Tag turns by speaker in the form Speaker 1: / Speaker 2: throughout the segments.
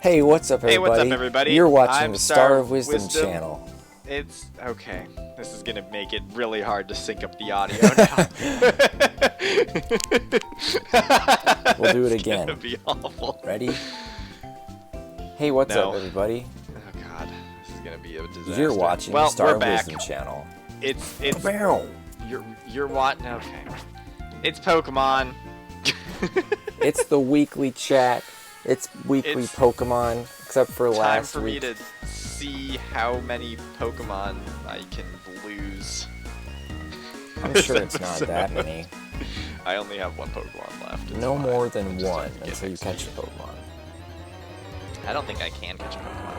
Speaker 1: Hey, what's up, everybody?
Speaker 2: Hey, what's up, everybody?
Speaker 1: You're watching
Speaker 2: I'm
Speaker 1: the StarofWisdom channel.
Speaker 2: It's okay. This is gonna make it really hard to sync up the audio now.
Speaker 1: We'll do it again.
Speaker 2: It's gonna be awful.
Speaker 1: Ready? Hey, what's up, everybody?
Speaker 2: Oh God, this is gonna be a disaster.
Speaker 1: You're watching the StarofWisdom channel.
Speaker 2: It's you're watching. Okay. It's Pokemon.
Speaker 1: It's the weekly chat. It's weekly Pokemon, except for last week.
Speaker 2: Time for me to see how many Pokemon I can lose.
Speaker 1: I'm sure it's not that many.
Speaker 2: I only have one Pokemon left.
Speaker 1: No more than one until you catch a Pokemon.
Speaker 2: I don't think I can catch a Pokemon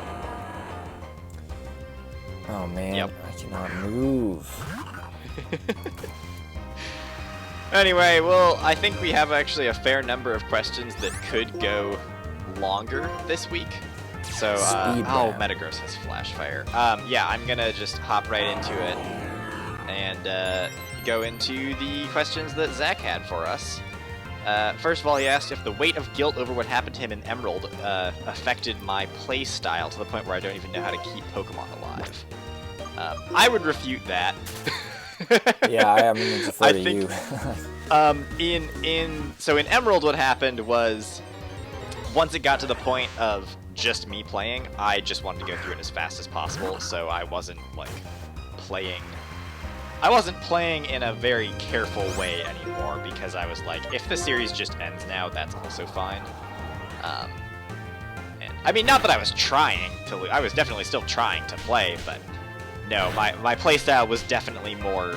Speaker 2: anymore.
Speaker 1: Oh man,
Speaker 2: Yep.
Speaker 1: I cannot move.
Speaker 2: Anyway, well, I think we have actually a fair number of questions that could go longer this week. So, oh, Metagross has Flash Fire. Yeah, I'm gonna just hop right into it and go into the questions that Zach had for us. First of all, he asked if the weight of guilt over what happened to him in Emerald affected my play style to the point where I don't even know how to keep Pokemon alive. I would refute that.
Speaker 1: Yeah, I am going to defer to you.
Speaker 2: So in Emerald, what happened was once it got to the point of just me playing, I just wanted to go through it as fast as possible. So I wasn't like playing. I wasn't playing in a very careful way anymore because I was like, if the series just ends now, that's also fine. And I mean, not that I was trying to. I was definitely still trying to play, but. No, my playstyle was definitely more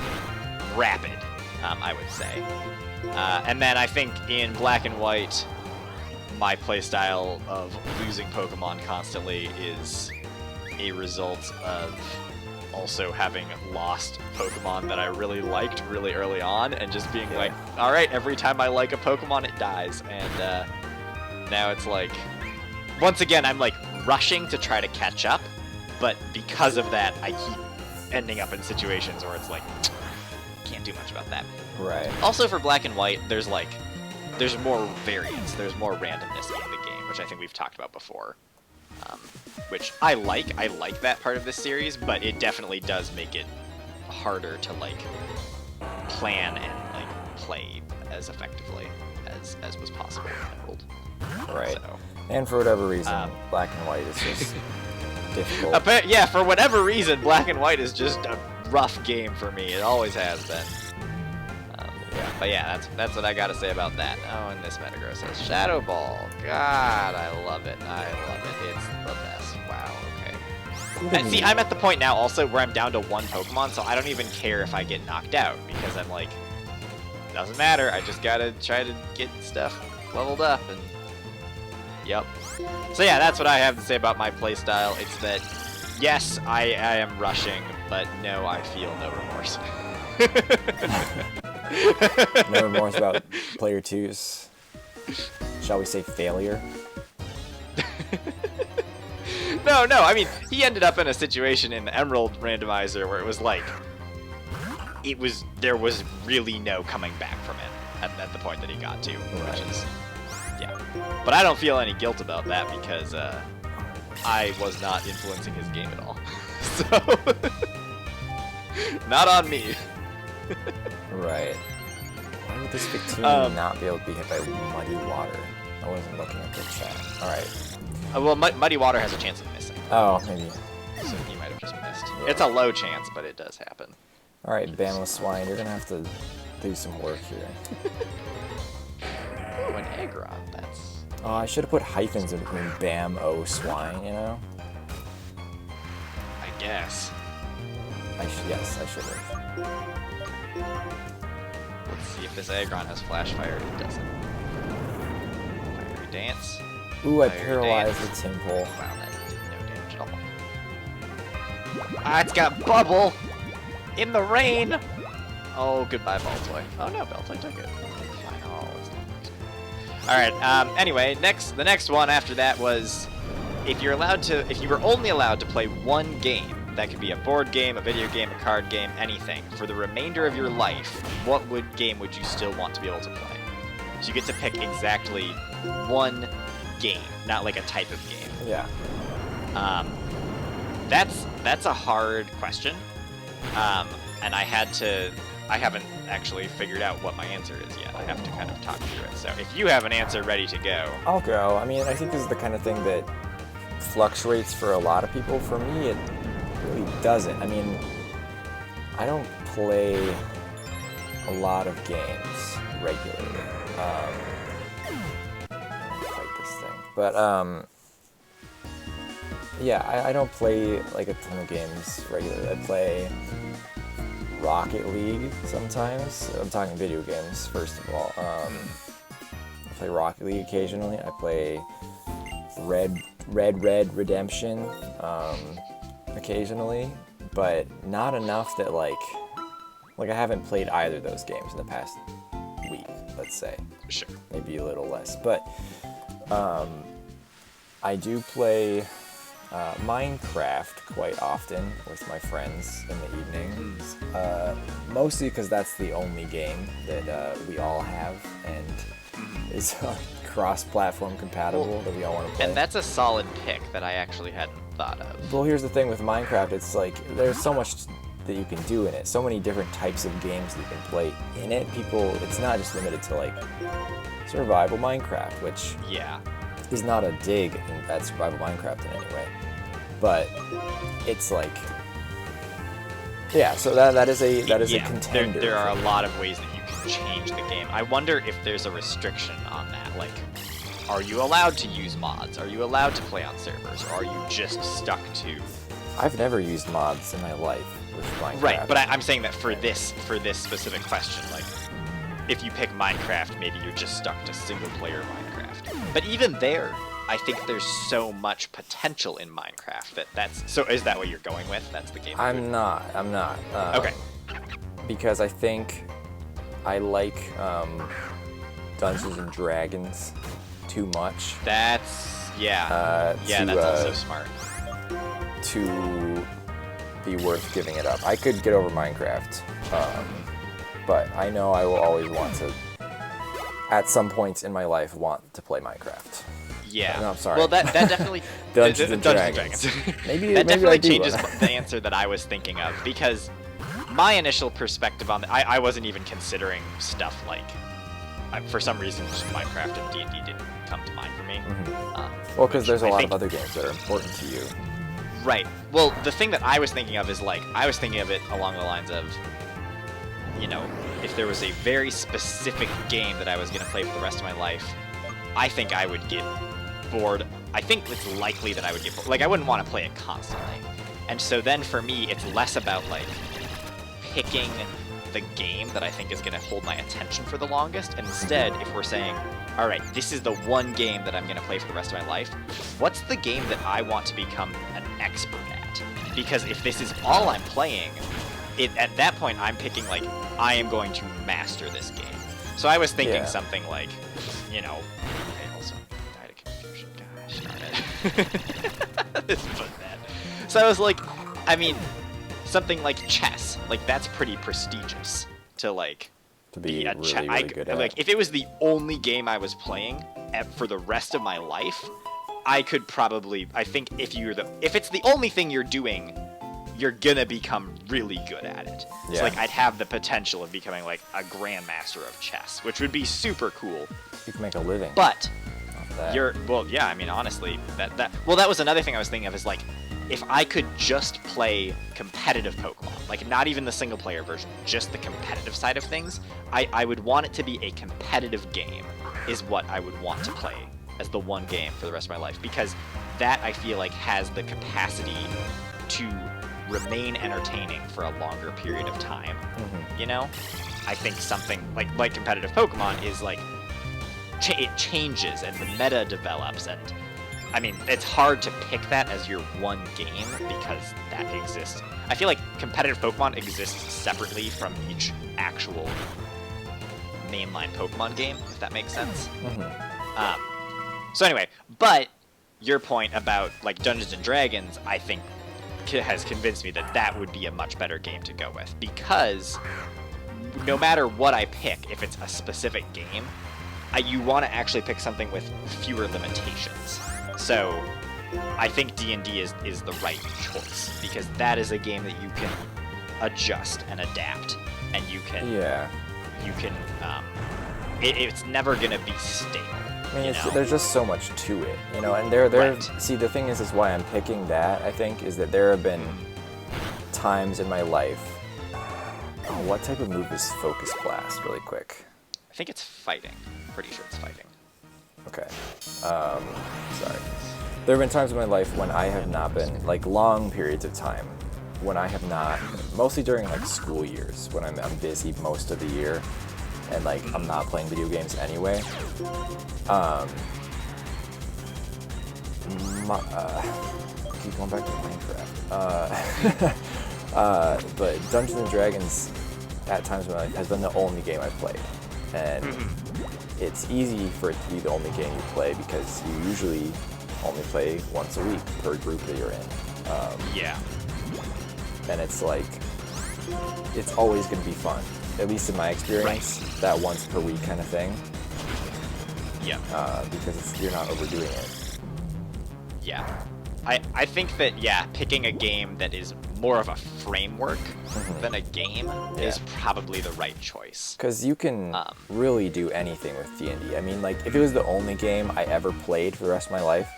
Speaker 2: rapid, I would say. And then I think in Black and White, my playstyle of losing Pokemon constantly is a result of also having lost Pokemon that I really liked really early on and just being like, alright, every time I like a Pokemon, it dies. And now it's like, once again, I'm like rushing to try to catch up. But because of that, I keep ending up in situations where it's like, can't do much about that.
Speaker 1: Right.
Speaker 2: Also for Black and White, there's more variance, there's more randomness in the game, which I think we've talked about before. Which I like that part of this series, but it definitely does make it harder to like plan and like play as effectively as was possible in Emerald.
Speaker 1: Right.
Speaker 2: So,
Speaker 1: and for whatever reason, Black and White is just difficult.
Speaker 2: Yeah, for whatever reason, Black and White is just a rough game for me. It always has been. Yeah, but yeah, that's what I gotta say about that. Oh, and this Metagross says Shadow Ball. God, I love it. It's the best. Wow. Okay. And see, I'm at the point now also where I'm down to one Pokemon, so I don't even care if I get knocked out because I'm like, doesn't matter. I just gotta try to get stuff leveled up and. Yep. So yeah, that's what I have to say about my playstyle. It's that, yes, I am rushing, but no, I feel no remorse.
Speaker 1: No remorse about player 2's, shall we say, failure?
Speaker 2: No, I mean, he ended up in a situation in the Emerald Randomizer where it was like, there was really no coming back from it at the point that he got to, which is... Yeah, but I don't feel any guilt about that because I was not influencing his game at all. So, not on me.
Speaker 1: Right. Why would this Victini not be able to be hit by Muddy Water? I wasn't looking at the chat. Alright.
Speaker 2: Well, Muddy Water has a chance of missing.
Speaker 1: Oh, maybe.
Speaker 2: So you might have just missed. Yeah. It's a low chance, but it does happen.
Speaker 1: Alright, Bama Swine, you're gonna have to do some work here.
Speaker 2: Ooh, an Aggron, that's...
Speaker 1: Oh, I should have put hyphens in between Bam, O, Swine, you know?
Speaker 2: I guess.
Speaker 1: Yes, I should have.
Speaker 2: Let's see if this Aggron has Flash Fire. It doesn't. Fiery Dance.
Speaker 1: Ooh, I paralyzed the Temple.
Speaker 2: Wow, that did no damage at all. Ah, it's got Bubble! In the rain! Oh, goodbye, Baltoy. Oh no, Baltoy took it. Alright, anyway, the next one after that was if you were only allowed to play one game, that could be a board game, a video game, a card game, anything, for the remainder of your life, what game would you still want to be able to play? So you get to pick exactly one game, not like a type of game.
Speaker 1: Yeah.
Speaker 2: That's a hard question, and I haven't actually figured out what my answer is yet. I have to kind of talk through it. So if you have an answer ready to go,
Speaker 1: I'll go. I mean, I think this is the kind of thing that fluctuates for a lot of people. For me, it really doesn't. I mean, I don't play a lot of games regularly. Fight this thing, but yeah, I don't play like a ton of games regularly. I play Rocket League sometimes. I'm talking video games, first of all. I play Rocket League occasionally. I play Red Redemption occasionally, but not enough that like I haven't played either of those games in the past week, let's say.
Speaker 2: sure.
Speaker 1: Maybe a little less, but I do play Minecraft quite often with my friends in the evenings, mostly because that's the only game that we all have and is cross-platform compatible that we all want to play.
Speaker 2: And that's a solid pick that I actually hadn't thought of.
Speaker 1: Well, here's the thing with Minecraft, it's like there's so much that you can do in it, so many different types of games that you can play in it. It's not just limited to like survival Minecraft, which
Speaker 2: Yeah.
Speaker 1: is not a dig at survival Minecraft in any way, but it's like, yeah. So that is a contender.
Speaker 2: There are a lot of ways that you can change the game. I wonder if there's a restriction on that. Like, are you allowed to use mods? Are you allowed to play on servers? Or are you just stuck to?
Speaker 1: I've never used mods in my life with Minecraft.
Speaker 2: Right, but I'm saying that for this specific question, like, if you pick Minecraft, maybe you're just stuck to single-player Minecraft. But even there, I think there's so much potential in Minecraft that's. So is that what you're going with? That's the game.
Speaker 1: I'm not.
Speaker 2: Okay.
Speaker 1: Because I think I like Dungeons and Dragons too much.
Speaker 2: That's that's also smart.
Speaker 1: To be worth giving it up. I could get over Minecraft, but I know I will always want to, at some points in my life, want to play Minecraft.
Speaker 2: Yeah.
Speaker 1: No, I'm sorry.
Speaker 2: Well, that definitely
Speaker 1: Dungeons and Dragons.
Speaker 2: Maybe that definitely changes the answer that I was thinking of, because my initial perspective on I wasn't even considering stuff like, for some reason, just Minecraft and D&D didn't come to mind for me.
Speaker 1: Mm-hmm. Well, because there's a lot of other games that are important to you.
Speaker 2: Right. Well, the thing that I was thinking of is like, I was thinking of it along the lines of, you know, if there was a very specific game that I was going to play for the rest of my life, I think I would get bored. I think it's likely that I would get bored. Like, I wouldn't want to play it constantly. And so then for me, it's less about like picking the game that I think is going to hold my attention for the longest. And instead, if we're saying, all right, this is the one game that I'm going to play for the rest of my life, what's the game that I want to become an expert at? Because if this is all I'm playing, at that point, I'm picking, like, I am going to master this game. So I was thinking something like, you know, I also died of confusion. Gosh darn it. This is so bad. So I was like, I mean, something like chess. Like, that's pretty prestigious to, like,
Speaker 1: to be really good at.
Speaker 2: Like, if it was the only game I was playing for the rest of my life, I could probably, I think if it's the only thing you're doing, you're gonna become really good at it.
Speaker 1: Yeah.
Speaker 2: So like, I'd have the potential of becoming like a grandmaster of chess, which would be super cool.
Speaker 1: You can make a living.
Speaker 2: But I mean, honestly, that was another thing I was thinking of, is like, if I could just play competitive Pokemon, like not even the single player version, just the competitive side of things, I would want it to be a competitive game, is what I would want to play as the one game for the rest of my life, because that, I feel like, has the capacity to remain entertaining for a longer period of time. Mm-hmm. You know? I think something like competitive Pokemon is like, it changes and the meta develops, and I mean, it's hard to pick that as your one game because that exists. I feel like competitive Pokemon exists separately from each actual mainline Pokemon game, if that makes sense. Mm-hmm. So anyway, but your point about like Dungeons and Dragons, I think, has convinced me that that would be a much better game to go with, because no matter what I pick, if it's a specific game, you want to actually pick something with fewer limitations. So I think D&D is the right choice, because that is a game that you can adjust and adapt, and you can it's never gonna be stable.
Speaker 1: I mean, there's just so much to it, you know. And there. See, the thing is why I'm picking that. I think is that there have been times in my life. Oh, what type of move is Focus Blast? Really quick.
Speaker 2: I think it's fighting. Pretty sure it's fighting.
Speaker 1: Okay. Sorry. There have been times in my life when I have not been, like, long periods of time, when I have not, mostly during, like, school years, when I'm busy most of the year, and, like, I'm not playing video games anyway. Keep going back to Minecraft. But Dungeons and Dragons, at times in my life, has been the only game I've played. And it's easy for it to be the only game you play because you usually only play once a week per group that you're in.
Speaker 2: Yeah.
Speaker 1: And it's like, it's always going to be fun, at least in my experience, that once per week kind of thing.
Speaker 2: Yeah.
Speaker 1: Because you're not overdoing it.
Speaker 2: Yeah. I think that, picking a game that is more of a framework than a game is probably the right choice.
Speaker 1: Because you can really do anything with D&D. I mean, like, if it was the only game I ever played for the rest of my life,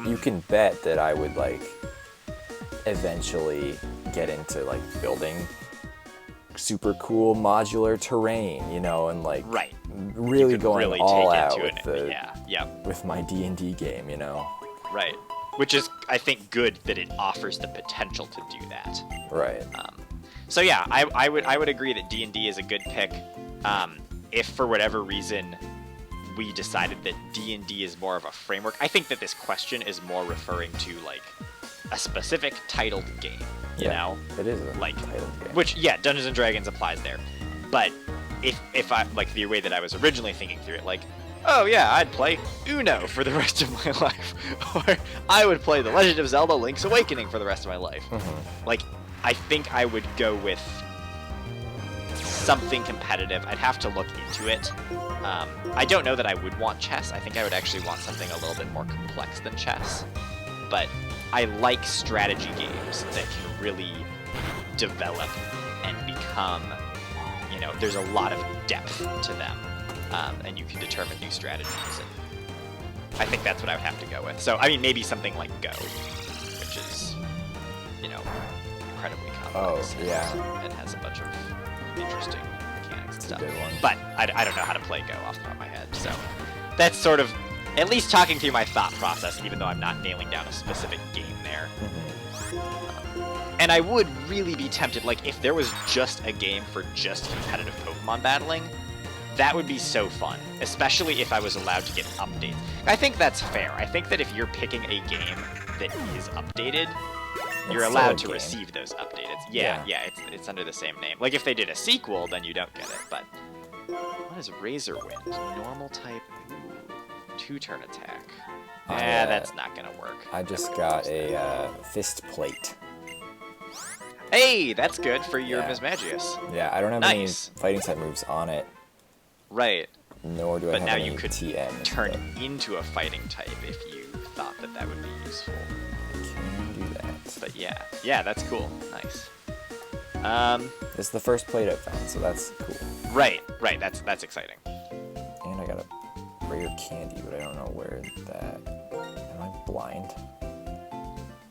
Speaker 1: you can bet that I would, like, eventually get into, like, building super cool modular terrain, you know, and, like, really going
Speaker 2: really
Speaker 1: all
Speaker 2: take
Speaker 1: out
Speaker 2: into
Speaker 1: with, with my D&D game, you know.
Speaker 2: Right. Which is, I think, good that it offers the potential to do that.
Speaker 1: Right.
Speaker 2: So yeah, I would agree that D&D is a good pick. If for whatever reason we decided that D&D is more of a framework, I think that this question is more referring to, like, a specific titled game. You know?
Speaker 1: It is a
Speaker 2: like
Speaker 1: titled game.
Speaker 2: Which, Dungeons and Dragons applies there. But if I, like, the way that I was originally thinking through it, like, oh yeah, I'd play Uno for the rest of my life. Or I would play The Legend of Zelda Link's Awakening for the rest of my life. Like, I think I would go with something competitive. I'd have to look into it. I don't know that I would want chess. I think I would actually want something a little bit more complex than chess. But I like strategy games that can really develop and become, you know, there's a lot of depth to them. And you can determine new strategies, and I think that's what I would have to go with. So, I mean, maybe something like Go, which is, you know, incredibly complex.
Speaker 1: Oh, yeah.
Speaker 2: And has a bunch of interesting mechanics and stuff.
Speaker 1: Good one.
Speaker 2: But I don't know how to play Go off the top of my head, so that's sort of, at least talking through my thought process, even though I'm not nailing down a specific game there. And I would really be tempted, like, if there was just a game for just competitive Pokemon battling, that would be so fun, especially if I was allowed to get updates. I think that's fair. I think that if you're picking a game that is updated, you're allowed to receive those updates. Yeah, it's under the same name. Like, if they did a sequel, then you don't get it, but... What is Razor Wind? Normal type, 2-turn attack. That's not gonna work.
Speaker 1: I just got a Fist Plate.
Speaker 2: Hey, that's good for your Mismagius.
Speaker 1: Yeah, I don't have any fighting type moves on it.
Speaker 2: Right.
Speaker 1: Nor do I have any TM.
Speaker 2: But now you could turn into a fighting type if you thought that that would be useful.
Speaker 1: I can do that.
Speaker 2: But yeah, that's cool. Nice.
Speaker 1: It's the first plate I've found, so that's cool.
Speaker 2: Right. That's exciting.
Speaker 1: And I got a rare candy, but I don't know where that. Am I blind?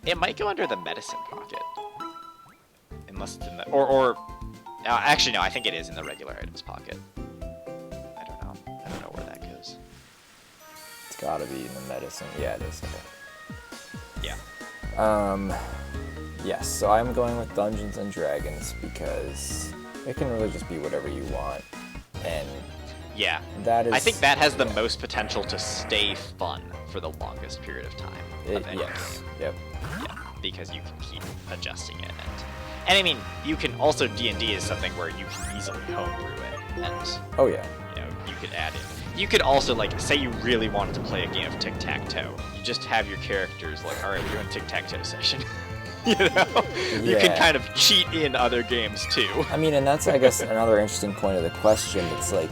Speaker 2: It might go under the medicine pocket, unless it's in the actually no, I think it is in the regular items pocket. I don't know where that goes.
Speaker 1: It's gotta be in the medicine. Yeah, it is. Okay.
Speaker 2: Yeah.
Speaker 1: Yes, so I'm going with Dungeons and Dragons because it can really just be whatever you want. And that is,
Speaker 2: I think that has the most potential to stay fun for the longest period of time. Yep.
Speaker 1: Yeah,
Speaker 2: because you can keep adjusting it. And I mean, you can also, D&D is something where you can easily homebrew it. And,
Speaker 1: oh yeah.
Speaker 2: You know, you could add in. You could also, like, say you really wanted to play a game of tic-tac-toe. You just have your characters like, alright, we're doing a tic-tac-toe session. You know? You can kind of cheat in other games, too.
Speaker 1: I mean, and that's, I guess, another interesting point of the question. It's like,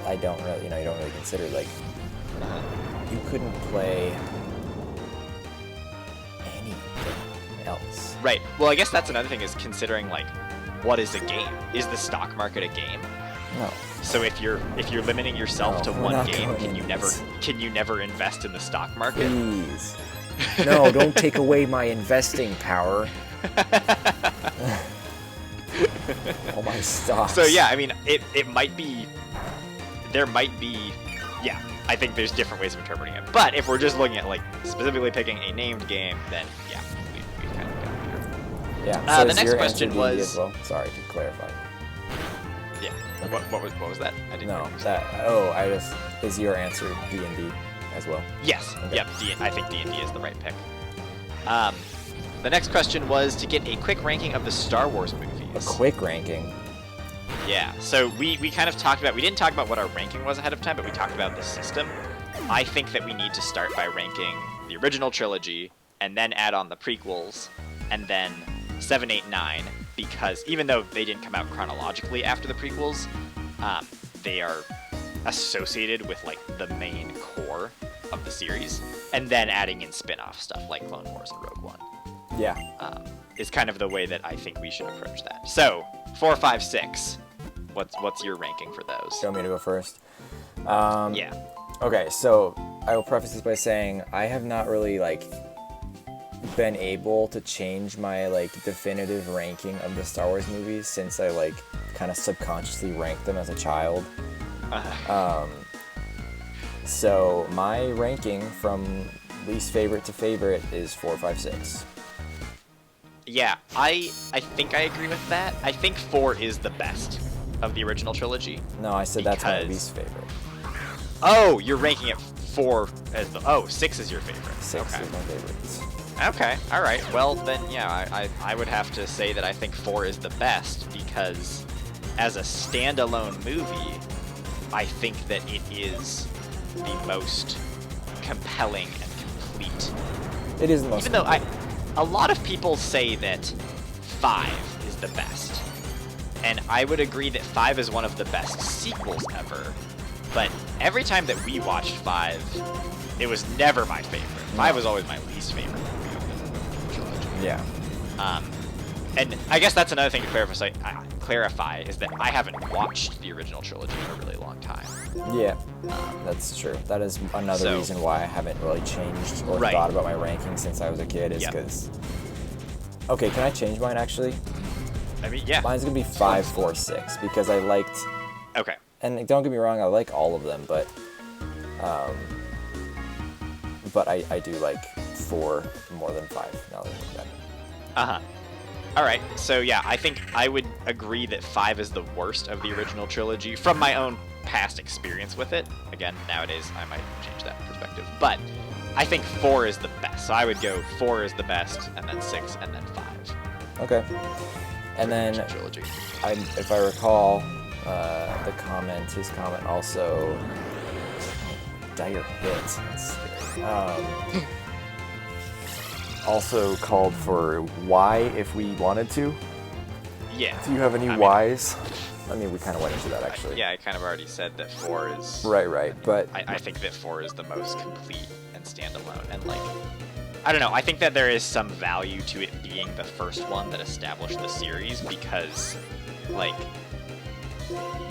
Speaker 1: I don't really, you don't really consider, like, you couldn't play anything else.
Speaker 2: Right. Well, I guess that's another thing, is considering, like, what is a game? Is the stock market a game?
Speaker 1: No.
Speaker 2: So if you're limiting yourself to
Speaker 1: we're
Speaker 2: one
Speaker 1: not
Speaker 2: game,
Speaker 1: going
Speaker 2: can you never invest in the stock market?
Speaker 1: Please. No, don't take away my investing power. All my stocks.
Speaker 2: So yeah, I mean, it might be, there might be, yeah, I think there's different ways of interpreting it. But if we're just looking at, like, specifically picking a named game, then yeah, we kind of got it here.
Speaker 1: Yeah. So
Speaker 2: the
Speaker 1: is
Speaker 2: next
Speaker 1: your
Speaker 2: question
Speaker 1: answer D&D
Speaker 2: was,
Speaker 1: as well? Sorry to clarify.
Speaker 2: yeah,
Speaker 1: Okay.
Speaker 2: what was that? I didn't
Speaker 1: No,
Speaker 2: hear.
Speaker 1: is your answer D&D as well?
Speaker 2: Yes.
Speaker 1: Okay.
Speaker 2: Yep. I think D&D is the right pick. The next question was to get a quick ranking of the Star Wars movies.
Speaker 1: A quick ranking.
Speaker 2: Yeah. So we kind of talked about, we didn't talk about what our ranking was ahead of time, but we talked about the system. I think that we need to start by ranking the original trilogy and then add on the prequels and then 7, 8, 9, because even though they didn't come out chronologically after the prequels, they are associated with, like, the main core of the series, and then adding in spin-off stuff like Clone Wars and Rogue One.
Speaker 1: Yeah.
Speaker 2: Is kind of the way that I think we should approach that. So 4, 5, 6. What's your ranking for those?
Speaker 1: Do you want me to go first?
Speaker 2: Yeah.
Speaker 1: Okay, so I will preface this by saying I have not really, like, been able to change my, like, definitive ranking of the Star Wars movies since I, like, kind of subconsciously ranked them as a child. So my ranking from least favorite to favorite is 4, 5, 6.
Speaker 2: Yeah, I think I agree with that. I think 4 is the best of the original trilogy.
Speaker 1: No, I said that's my
Speaker 2: Because-
Speaker 1: least favorite.
Speaker 2: Oh, you're ranking it 4 as the... Oh, 6 is your favorite.
Speaker 1: 6
Speaker 2: Okay.
Speaker 1: is my favorite.
Speaker 2: Okay, alright. Well, then, yeah, I would have to say that I think 4 is the best, because as a standalone movie, I think that it is the most compelling and complete.
Speaker 1: It is the most.
Speaker 2: Even though a lot of people say that 5 is the best. And I would agree that 5 is one of the best sequels ever. But every time that we watched 5, it was never my favorite. 5 was always my least favorite movie of the trilogy.
Speaker 1: Yeah.
Speaker 2: And I guess that's another thing to clarify is that I haven't watched the original trilogy in a really long time.
Speaker 1: Yeah, that's true. That is another reason why I haven't really changed or
Speaker 2: Right.
Speaker 1: thought about my ranking since I was a kid, is
Speaker 2: Yep.
Speaker 1: because... Okay, can I change mine, actually?
Speaker 2: I mean, yeah.
Speaker 1: Mine's going to be 5, 4, 6, because I liked...
Speaker 2: Okay.
Speaker 1: And don't get me wrong, I like all of them, but I do like 4 more than 5, now that I think about it.
Speaker 2: Uh-huh. Alright, so yeah, I think I would agree that 5 is the worst of the original trilogy from my own past experience with it. Again, nowadays I might change that perspective. But I think 4 is the best. So I would go 4 is the best, and then 6, and then 5.
Speaker 1: Okay. And then,
Speaker 2: Original trilogy.
Speaker 1: if I recall, his comment also... Dire hit. That's scary. Also called for why if we wanted to.
Speaker 2: Yeah.
Speaker 1: Do you have any whys? I mean, we kind of went into that, actually.
Speaker 2: Yeah, I kind of already said that 4 is...
Speaker 1: Right, but...
Speaker 2: I think that 4 is the most complete and standalone, and, like... I don't know, I think that there is some value to it being the first one that established the series, because, like,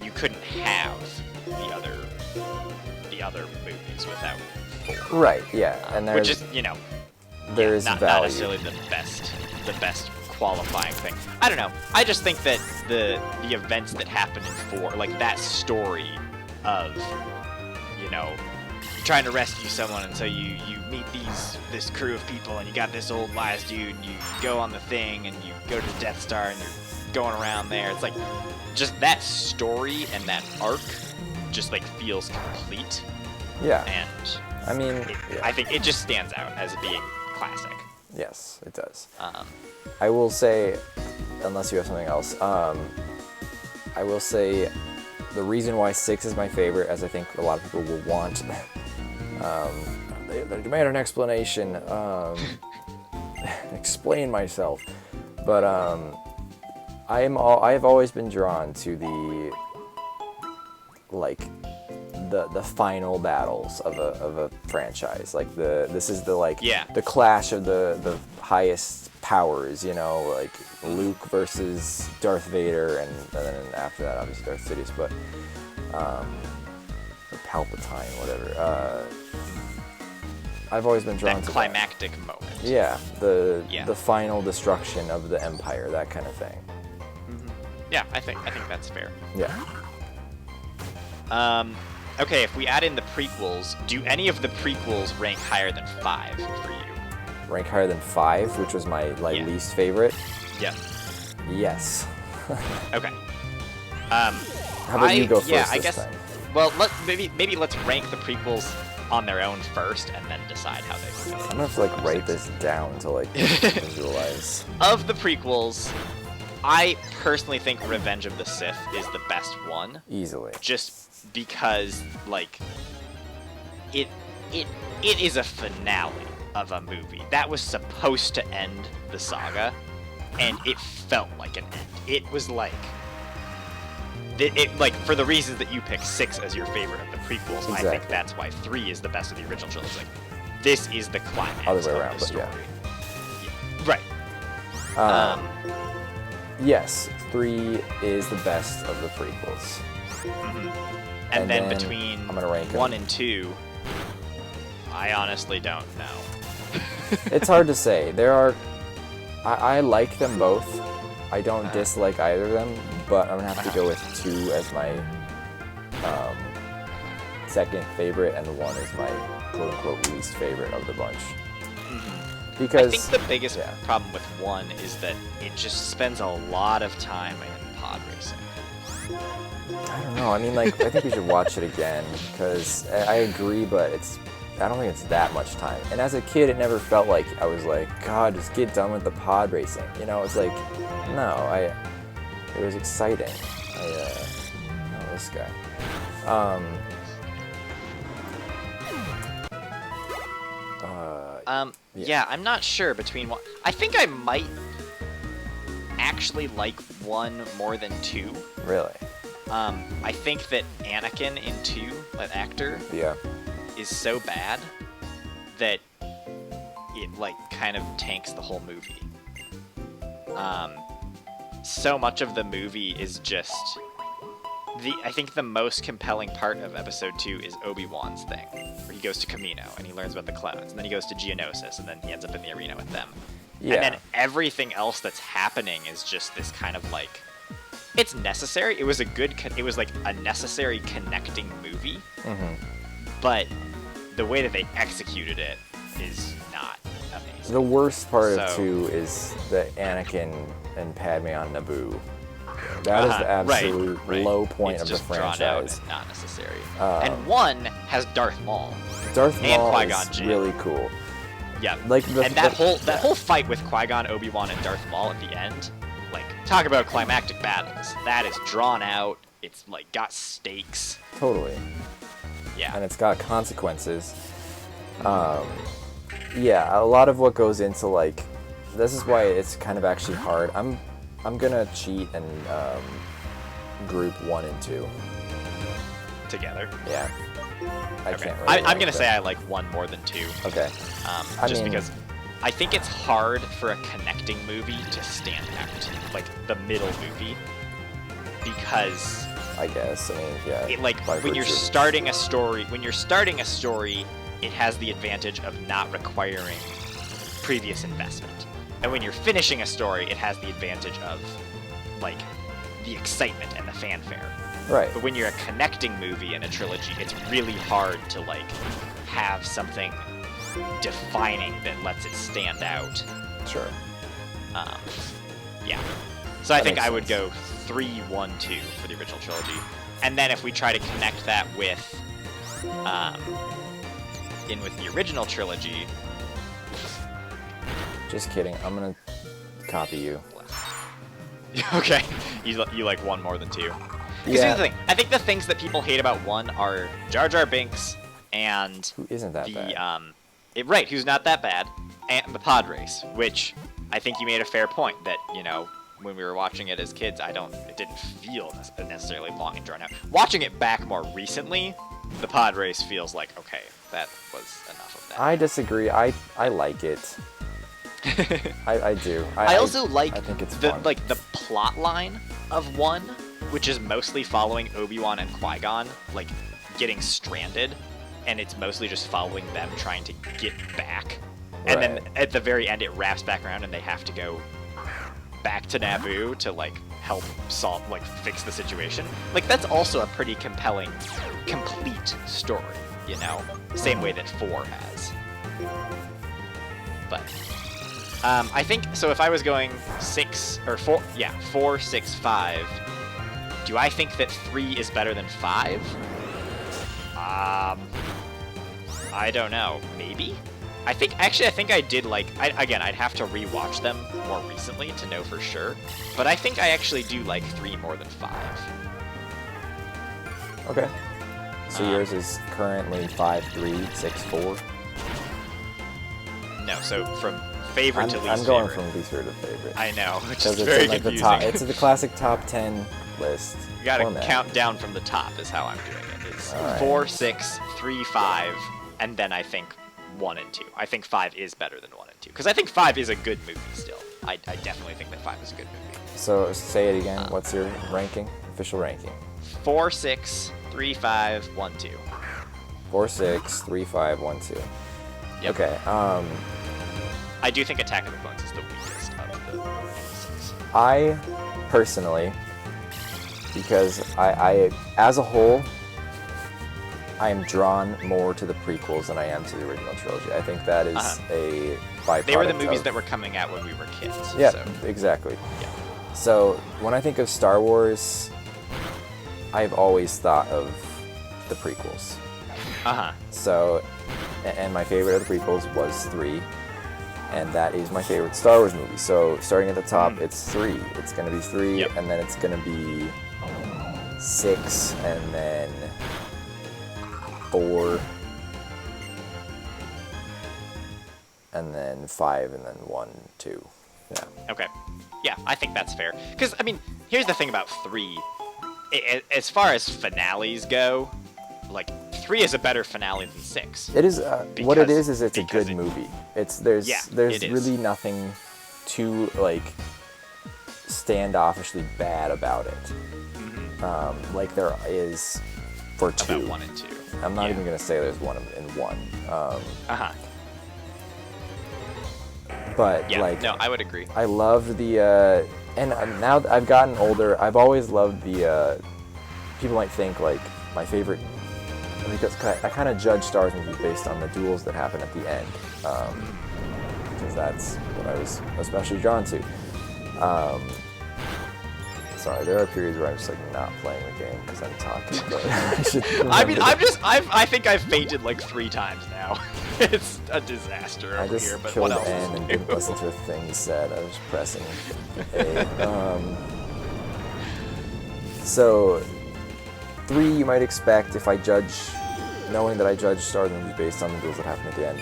Speaker 2: you couldn't have the other movies without 4.
Speaker 1: Right, yeah, and there's...
Speaker 2: Which is,
Speaker 1: there is
Speaker 2: not
Speaker 1: value.
Speaker 2: necessarily the best qualifying thing. I don't know. I just think that the events that happen in 4, like that story of, trying to rescue someone, and so you meet this crew of people, and you got this old wise dude, and you go on the thing, and you go to the Death Star, and you're going around there. It's like, just that story and that arc just, like, feels complete.
Speaker 1: Yeah.
Speaker 2: And
Speaker 1: I mean,
Speaker 2: I think it just stands out as being classic.
Speaker 1: Yes, it does.
Speaker 2: Um,
Speaker 1: I will say, unless you have something else, I will say the reason why 6 is my favorite, as I think a lot of people will want, they demand an explanation, explain myself, but I have always been drawn to the, like, the final battles of a franchise. Like this is the like
Speaker 2: Yeah.
Speaker 1: the clash of the highest powers. You know, like Luke versus Darth Vader, and then after that, obviously Darth Sidious, but or Palpatine, whatever. I've always been drawn
Speaker 2: That
Speaker 1: to
Speaker 2: climactic moment.
Speaker 1: Yeah, the
Speaker 2: Yeah.
Speaker 1: the final destruction of the Empire, that kind of thing.
Speaker 2: Yeah, I think that's fair.
Speaker 1: Yeah.
Speaker 2: Okay, if we add in the prequels, do any of the prequels rank higher than 5 for you?
Speaker 1: Rank higher than 5, which was my
Speaker 2: Yeah.
Speaker 1: least favorite.
Speaker 2: Yeah.
Speaker 1: Yes.
Speaker 2: Okay.
Speaker 1: How about you go first
Speaker 2: yeah, I
Speaker 1: this
Speaker 2: guess.
Speaker 1: time?
Speaker 2: Well, maybe let's rank the prequels on their own first, and then decide how they go.
Speaker 1: I'm gonna have to like write this down to like visualize.
Speaker 2: Of the prequels, I personally think Revenge of the Sith is the best one,
Speaker 1: Easily.
Speaker 2: just because like it is a finale of a movie that was supposed to end the saga, and it felt like an end. It was like it like for the reasons that you pick 6 as your favorite of the prequels. I think
Speaker 1: Exactly.
Speaker 2: that's why 3 is the best of the original trilogy. Like, this is the climax
Speaker 1: Other way
Speaker 2: of
Speaker 1: around,
Speaker 2: the
Speaker 1: but
Speaker 2: story.
Speaker 1: yeah.
Speaker 2: Right.
Speaker 1: Yes, 3 is the best of the prequels.
Speaker 2: And then
Speaker 1: then
Speaker 2: between
Speaker 1: I'm gonna rank
Speaker 2: 1
Speaker 1: them.
Speaker 2: and 2, I honestly don't know.
Speaker 1: It's hard to say. I like them both. I don't dislike either of them, but I'm gonna have to go with 2 as my second favorite, and 1 is my quote-unquote least favorite of the bunch. Because
Speaker 2: I think the biggest
Speaker 1: yeah.
Speaker 2: problem with 1 is that it just spends a lot of time in pod racing.
Speaker 1: I don't know. I mean, like, I think we should watch it again because I agree, but I don't think it's that much time. And as a kid, it never felt like I was like, God, just get done with the pod racing. You know, it's like, no, it was exciting. Oh, this guy.
Speaker 2: Yeah, I'm not sure between one. I think I might actually like 1 more than 2.
Speaker 1: Really?
Speaker 2: I think that Anakin in 2, that actor,
Speaker 1: Yeah.
Speaker 2: is so bad that it like kind of tanks the whole movie. So much of the movie is just I think the most compelling part of episode 2 is Obi-Wan's thing, where he goes to Kamino and he learns about the clones, and then he goes to Geonosis, and then he ends up in the arena with them.
Speaker 1: Yeah.
Speaker 2: And then everything else that's happening is just this kind of like, it's necessary. It was like a necessary connecting movie, but the way that they executed it is not amazing.
Speaker 1: The worst part of
Speaker 2: So-
Speaker 1: 2 is the Anakin and Padme on Naboo. That is the absolute
Speaker 2: right.
Speaker 1: low point
Speaker 2: It's
Speaker 1: of the
Speaker 2: just drawn out
Speaker 1: franchise.
Speaker 2: and not necessary. And 1 has Darth Maul.
Speaker 1: Darth
Speaker 2: and
Speaker 1: Maul
Speaker 2: Qui-Gon
Speaker 1: is
Speaker 2: Jinn.
Speaker 1: really cool.
Speaker 2: Yeah,
Speaker 1: Like
Speaker 2: and that whole fight with Qui-Gon, Obi-Wan, and Darth Maul at the end, like, talk about climactic battles. That is drawn out. It's like got stakes.
Speaker 1: Totally.
Speaker 2: Yeah.
Speaker 1: And it's got consequences. Yeah, a lot of what goes into like, this is why it's kind of actually hard. I'm gonna cheat and group 1 and 2.
Speaker 2: Together.
Speaker 1: Yeah. I
Speaker 2: Okay.
Speaker 1: can't. Really
Speaker 2: I'm
Speaker 1: rank
Speaker 2: gonna say
Speaker 1: them.
Speaker 2: I like 1 more than 2.
Speaker 1: Okay.
Speaker 2: Just
Speaker 1: mean-
Speaker 2: because I think it's hard for a connecting movie to stand out, like the middle movie, because
Speaker 1: I guess. I mean, yeah.
Speaker 2: it like
Speaker 1: by
Speaker 2: when you're
Speaker 1: virtue.
Speaker 2: starting a story, it has the advantage of not requiring previous investment, and when you're finishing a story, it has the advantage of like the excitement and the fanfare.
Speaker 1: Right.
Speaker 2: But when you're a connecting movie in a trilogy, it's really hard to like have something defining that lets it stand out.
Speaker 1: Sure.
Speaker 2: Yeah. So I
Speaker 1: That
Speaker 2: think
Speaker 1: makes
Speaker 2: I would
Speaker 1: sense.
Speaker 2: go 3, 1, 2 for the original trilogy, and then if we try to connect that with, with the original trilogy.
Speaker 1: Just kidding. I'm gonna copy you.
Speaker 2: Okay. You like 1 more than 2. Because
Speaker 1: Yeah.
Speaker 2: here's the thing. I think the things that people hate about 1 are Jar Jar Binks and
Speaker 1: Who isn't that bad?
Speaker 2: right, who's not that bad, and the pod race, which I think you made a fair point that, you know, when we were watching it as kids, it didn't feel necessarily long and drawn out. Watching it back more recently, the pod race feels like, okay, that was enough of that.
Speaker 1: I disagree. I like it. I do.
Speaker 2: I also
Speaker 1: I think it's fun.
Speaker 2: the plot line of 1, which is mostly following Obi-Wan and Qui-Gon, like, getting stranded, and it's mostly just following them trying to get back. And then at the very end, it wraps back around, and they have to go back to Naboo to, like, help solve, like, fix the situation. Like, that's also a pretty compelling, complete story, you know? Same way that 4 has. But, I think, so if I was going 6, or 4, 4, 6, 5, do I think that 3 is better than 5? I don't know. Maybe? I think I did like, again, I'd have to rewatch them more recently to know for sure, but I think I actually do like 3 more than 5.
Speaker 1: Okay. So yours is currently 5, 3, 6, 4?
Speaker 2: No, so from favorite to least favorite.
Speaker 1: I'm going from least favorite to favorite.
Speaker 2: I know, which is very confusing.
Speaker 1: It's the classic top 10 list.
Speaker 2: You gotta count down from the top is how I'm doing it. It's 4, 6, 3, 5, and then I think 1 and 2. I think 5 is better than 1 and 2. Because I think 5 is a good movie still. I definitely think that 5 is a good movie.
Speaker 1: So say it again. What's your ranking? Official ranking?
Speaker 2: 4, 6, 3, 5, 1, 2.
Speaker 1: 4, 6, 3, 5, 1, 2.
Speaker 2: Yep.
Speaker 1: Okay.
Speaker 2: I do think Attack of the Clones is the weakest of the 6.
Speaker 1: I personally, because I as a whole, I am drawn more to the prequels than I am to the original trilogy. I think that is a byproduct.
Speaker 2: They were the movies that were coming out when we were kids.
Speaker 1: Yeah,
Speaker 2: so.
Speaker 1: exactly.
Speaker 2: Yeah.
Speaker 1: So when I think of Star Wars, I've always thought of the prequels. So, and my favorite of the prequels was 3, and that is my favorite Star Wars movie. So starting at the top, it's 3. It's going to be 3, and then it's going to be 6, and then 4, and then 5, and then 1, 2. Yeah.
Speaker 2: Okay. Yeah, I think that's fair. Because, I mean, here's the thing about 3. As far as finales go, like, 3 is a better finale than 6.
Speaker 1: It is. What it is it's a good movie. There's
Speaker 2: it
Speaker 1: really nothing too, like, standoffishly bad about it. Like there is for 2.
Speaker 2: About 1 and 2.
Speaker 1: I'm not even gonna say there's 1 in 1. But like,
Speaker 2: no, I would agree.
Speaker 1: I love the and now that I've gotten older, I've always loved the. People might think like my favorite, because I kind of judge Star Wars movies based on the duels that happen at the end, because that's what I was especially drawn to. Sorry, there are periods where I'm just like not playing the game because I'm talking. But
Speaker 2: I think I've fainted like 3 times now. It's a disaster over here. But what else?
Speaker 1: I just killed N and didn't listen to a thing he said. I was pressing A. So 3, you might expect if I judge, knowing that I judge Star Wars movies based on the duels that happen at the end.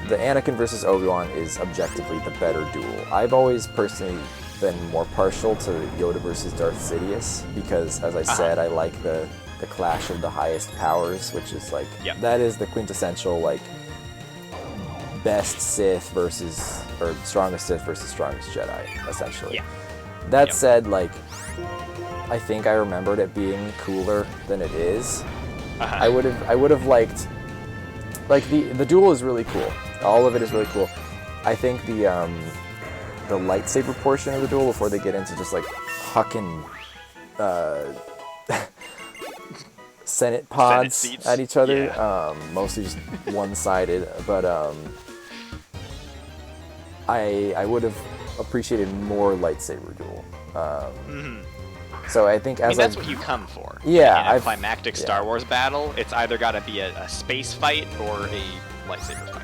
Speaker 1: The Anakin versus Obi-Wan is objectively the better duel. I've always personally been more partial to Yoda versus Darth Sidious because, as I said, I like the clash of the highest powers, which is like that is the quintessential like best Sith versus or strongest Sith versus strongest Jedi, essentially. That said, like I think I remembered it being cooler than it is. I would have liked like the duel is really cool. All of it is really cool. I think the lightsaber portion of the duel before they get into just like hucking Senate pods at each other, mostly just one-sided, but I would have appreciated more lightsaber duel. So I think
Speaker 2: that's what you come for.
Speaker 1: Yeah,
Speaker 2: in a climactic Star Wars battle, it's either got to be a space fight or a lightsaber fight.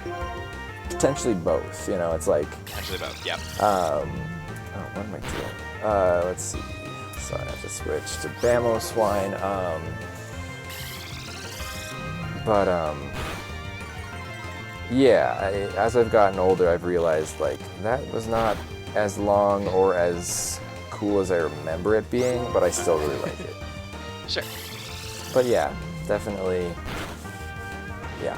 Speaker 1: Potentially both, you know, it's like...
Speaker 2: Potentially both, yep.
Speaker 1: Oh, what am I doing? Let's see. Sorry, I have to switch to Bamo Swine. Yeah, as I've gotten older, I've realized, like, that was not as long or as cool as I remember it being, but I still really like it.
Speaker 2: Sure.
Speaker 1: But yeah, definitely. Yeah.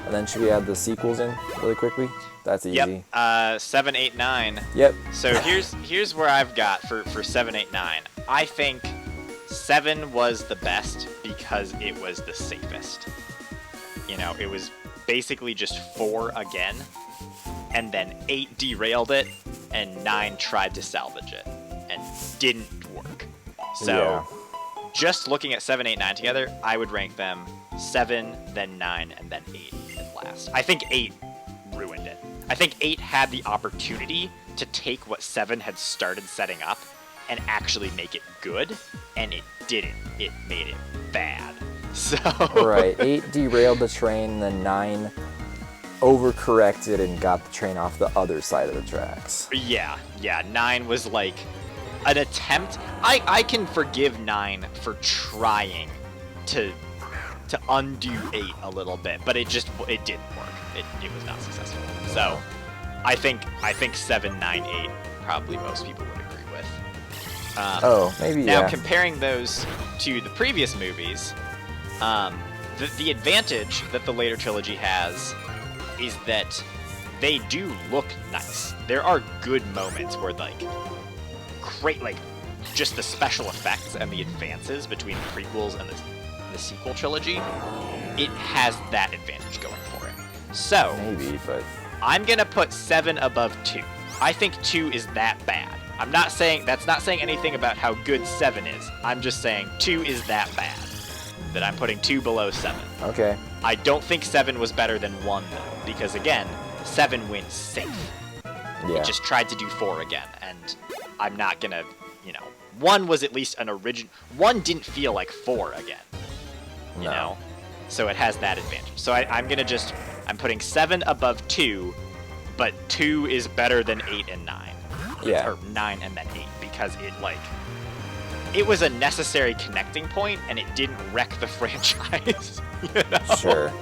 Speaker 1: And then should we add the sequels in really quickly? That's easy.
Speaker 2: Yep. 7, 8, 9.
Speaker 1: Yep.
Speaker 2: So here's where I've got for 7, 8, 9. I think 7 was the best because it was the safest. You know, it was basically just 4 again, and then 8 derailed it, and 9 tried to salvage it, and didn't work. So, just looking at 7, 8, 9 together, I would rank them 7, then 9, and then 8 in last. I think 8 ruined it. I think 8 had the opportunity to take what 7 had started setting up and actually make it good, and it didn't. It made it bad. So
Speaker 1: right, 8 derailed the train, then 9 overcorrected and got the train off the other side of the tracks.
Speaker 2: Yeah, 9 was like an attempt. I can forgive 9 for trying to undo 8 a little bit, but it didn't work. It was not successful. So I think 7, 9, 8 probably most people would agree with.
Speaker 1: Maybe.
Speaker 2: Now comparing those to the previous movies, the advantage that the later trilogy has is that they do look nice. There are good moments where just the special effects and the advances between the prequels and the sequel trilogy, it has that advantage going for it. So
Speaker 1: maybe, but
Speaker 2: I'm gonna put 7 above 2. I think 2 is that bad. That's not saying anything about how good 7 is. I'm just saying 2 is that bad. That I'm putting 2 below 7.
Speaker 1: Okay.
Speaker 2: I don't think 7 was better than 1 though, because again, 7 wins safe.
Speaker 1: Yeah.
Speaker 2: It just tried to do 4 again, and I'm not gonna, 1 was at least an original. 1 didn't feel like 4 again. You know? So it has that advantage. So I'm putting 7 above 2, but 2 is better than 8 and 9.
Speaker 1: Yeah.
Speaker 2: Or 9 and then 8, because it was a necessary connecting point, and it didn't wreck the franchise.
Speaker 1: Sure.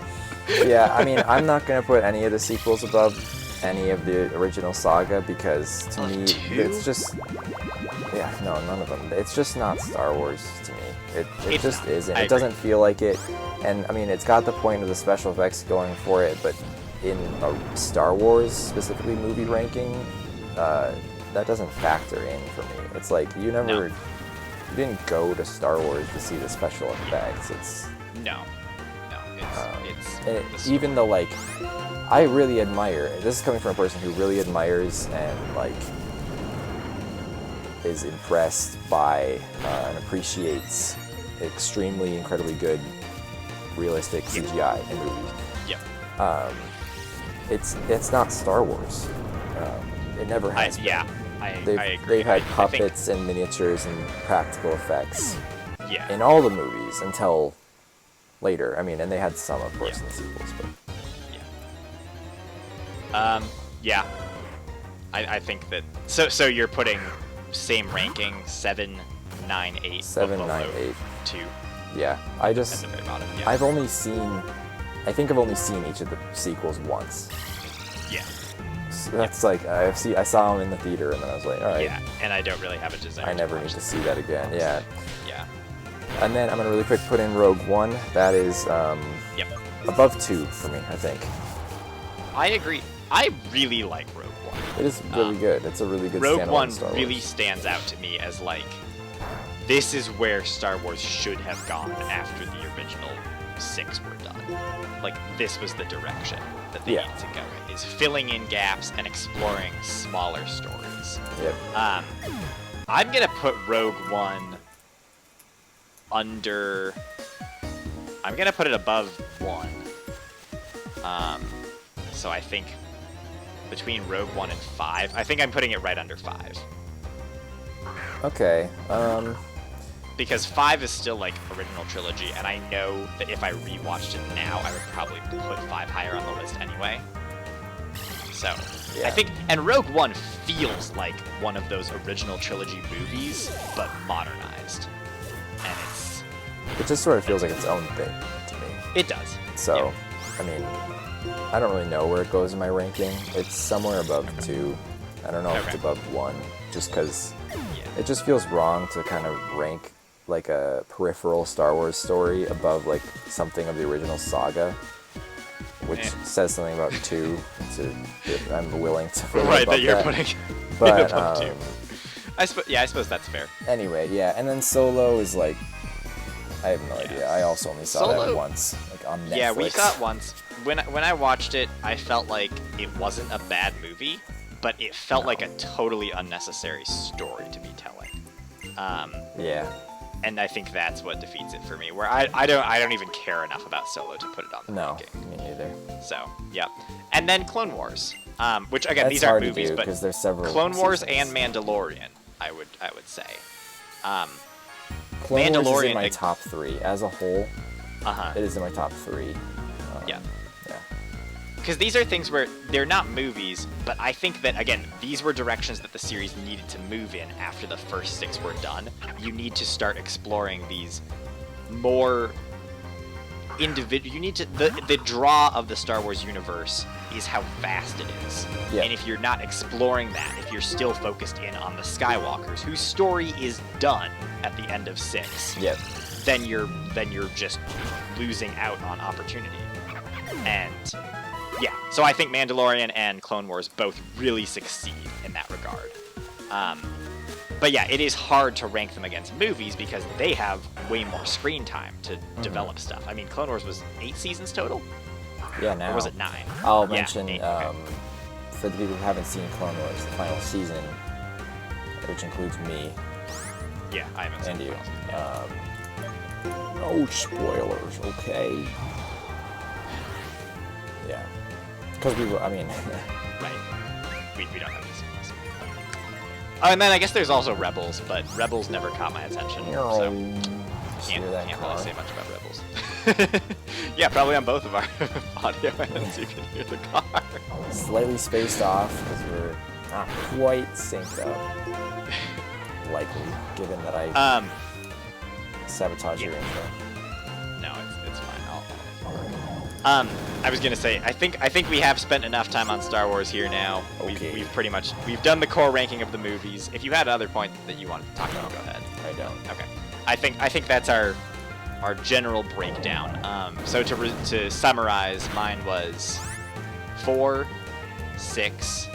Speaker 1: Yeah, I mean, I'm not going to put any of the sequels above any of the original saga, because to me, it's just... Yeah, no, none of them. It's just not Star Wars to me. It just isn't. It doesn't feel like it. And, I mean, it's got the point of the special effects going for it, but in a Star Wars, specifically movie ranking, that doesn't factor in for me. It's like, you didn't go to Star Wars to see the special effects. It's even though, like, I really admire, this is coming from a person who really admires and, like, is impressed by and appreciates extremely, incredibly good, realistic CGI in movies.
Speaker 2: Yep.
Speaker 1: It's not Star Wars. It never has been.
Speaker 2: Yeah, I agree.
Speaker 1: They've had puppets and miniatures and practical effects in
Speaker 2: Yeah.
Speaker 1: all the movies until later. I mean, and they had some, of course, in the sequels, but...
Speaker 2: Yeah. I think that... So you're putting same ranking, 7, 9, 8.
Speaker 1: 7, 9, 8.
Speaker 2: 2.
Speaker 1: Yeah,
Speaker 2: At the very bottom, yeah.
Speaker 1: I've only seen each of the sequels once.
Speaker 2: Yeah.
Speaker 1: So that's like, I saw them in the theater, and then I was like, alright.
Speaker 2: Yeah, and I don't really have a desire
Speaker 1: I never need to see that again, yeah.
Speaker 2: Yeah.
Speaker 1: And then I'm going to really quick put in Rogue One. That is
Speaker 2: Yep.
Speaker 1: above 2 for me, I think.
Speaker 2: I agree. I really like Rogue One.
Speaker 1: It is really good. It's a really good
Speaker 2: Rogue
Speaker 1: standalone
Speaker 2: One
Speaker 1: Star Wars.
Speaker 2: really stands out to me as, like, this is where Star Wars should have gone after the original 6 were done. Like, this was the direction that they needed to go in, is filling in gaps and exploring smaller stories.
Speaker 1: Yep.
Speaker 2: I'm going to put Rogue One under... I'm going to put it above 1. So I think between Rogue One and 5, I think I'm putting it right under 5.
Speaker 1: Okay.
Speaker 2: Because 5 is still, like, original trilogy, and I know that if I rewatched it now, I would probably put 5 higher on the list anyway. So, I think... And Rogue One feels like one of those original trilogy movies, but modernized. And it's...
Speaker 1: It just sort of feels like its own thing to me.
Speaker 2: It does.
Speaker 1: So,
Speaker 2: Yeah.
Speaker 1: I mean, I don't really know where it goes in my ranking. It's somewhere above 2. I don't know if it's above 1, just because it just feels wrong to kind of rank like a peripheral Star Wars story above like something of the original saga, which says something about 2. I'm willing to put
Speaker 2: Right,
Speaker 1: above
Speaker 2: that you're
Speaker 1: that.
Speaker 2: putting
Speaker 1: But
Speaker 2: above 2. I suppose that's fair.
Speaker 1: Anyway, yeah, and then Solo is like, I have no idea. I also only saw that
Speaker 2: Solo-
Speaker 1: once, like on Netflix.
Speaker 2: Yeah, we saw it once. When I watched it, I felt like it wasn't a bad movie, but it felt like a totally unnecessary story to be telling.
Speaker 1: Yeah.
Speaker 2: And I think that's what defeats it for me. Where I don't even care enough about Solo to put it on the ranking.
Speaker 1: Me neither.
Speaker 2: So yeah, and then Clone Wars, which again
Speaker 1: That's
Speaker 2: these aren't
Speaker 1: hard
Speaker 2: movies,
Speaker 1: to do,
Speaker 2: but
Speaker 1: 'cause there's several
Speaker 2: Clone Wars
Speaker 1: seasons.
Speaker 2: and Mandalorian, I would say.
Speaker 1: Clone Wars is
Speaker 2: Mandalorian,
Speaker 1: in my
Speaker 2: like-
Speaker 1: top 3 as a whole.
Speaker 2: Uh-huh.
Speaker 1: It is in my top 3.
Speaker 2: Yeah.
Speaker 1: Yeah.
Speaker 2: Because these are things where they're not movies, but I think that, again, these were directions that the series needed to move in after the first 6 were done. You need to start exploring these more individual. You need to. The draw of the Star Wars universe is how vast it is.
Speaker 1: Yeah.
Speaker 2: And if you're not exploring that, if you're still focused in on the Skywalkers, whose story is done at the end of 6,
Speaker 1: Yep.
Speaker 2: then you're just losing out on opportunity. And yeah, so I think Mandalorian and Clone Wars both really succeed in that regard. But yeah, it is hard to rank them against movies because they have way more screen time to develop stuff. I mean, Clone Wars was 8 seasons total?
Speaker 1: Yeah, now.
Speaker 2: Or was it 9?
Speaker 1: I'll
Speaker 2: Yeah,
Speaker 1: mention,
Speaker 2: 8, okay.
Speaker 1: for the people who haven't seen Clone Wars, the final season, which includes me
Speaker 2: Yeah, I haven't seen
Speaker 1: and you.
Speaker 2: it.
Speaker 1: No spoilers, okay? Yeah. Because we were, I mean,
Speaker 2: Right. We don't have these ones. Oh, and then I guess there's also Rebels, but Rebels never caught my attention, so can't really say much about Rebels. Yeah, probably on both of our audio ends you can hear the car.
Speaker 1: slightly spaced off because we're not quite synced up. Likely, given that I sabotage your intro.
Speaker 2: No, it's fine. I was gonna say, I think we have spent enough time on Star Wars here now.
Speaker 1: Okay.
Speaker 2: We've done the core ranking of the movies. If you had other points that you wanted to talk about, go ahead.
Speaker 1: I don't.
Speaker 2: Okay. I think that's our general breakdown. So to summarize, mine was 4, 6,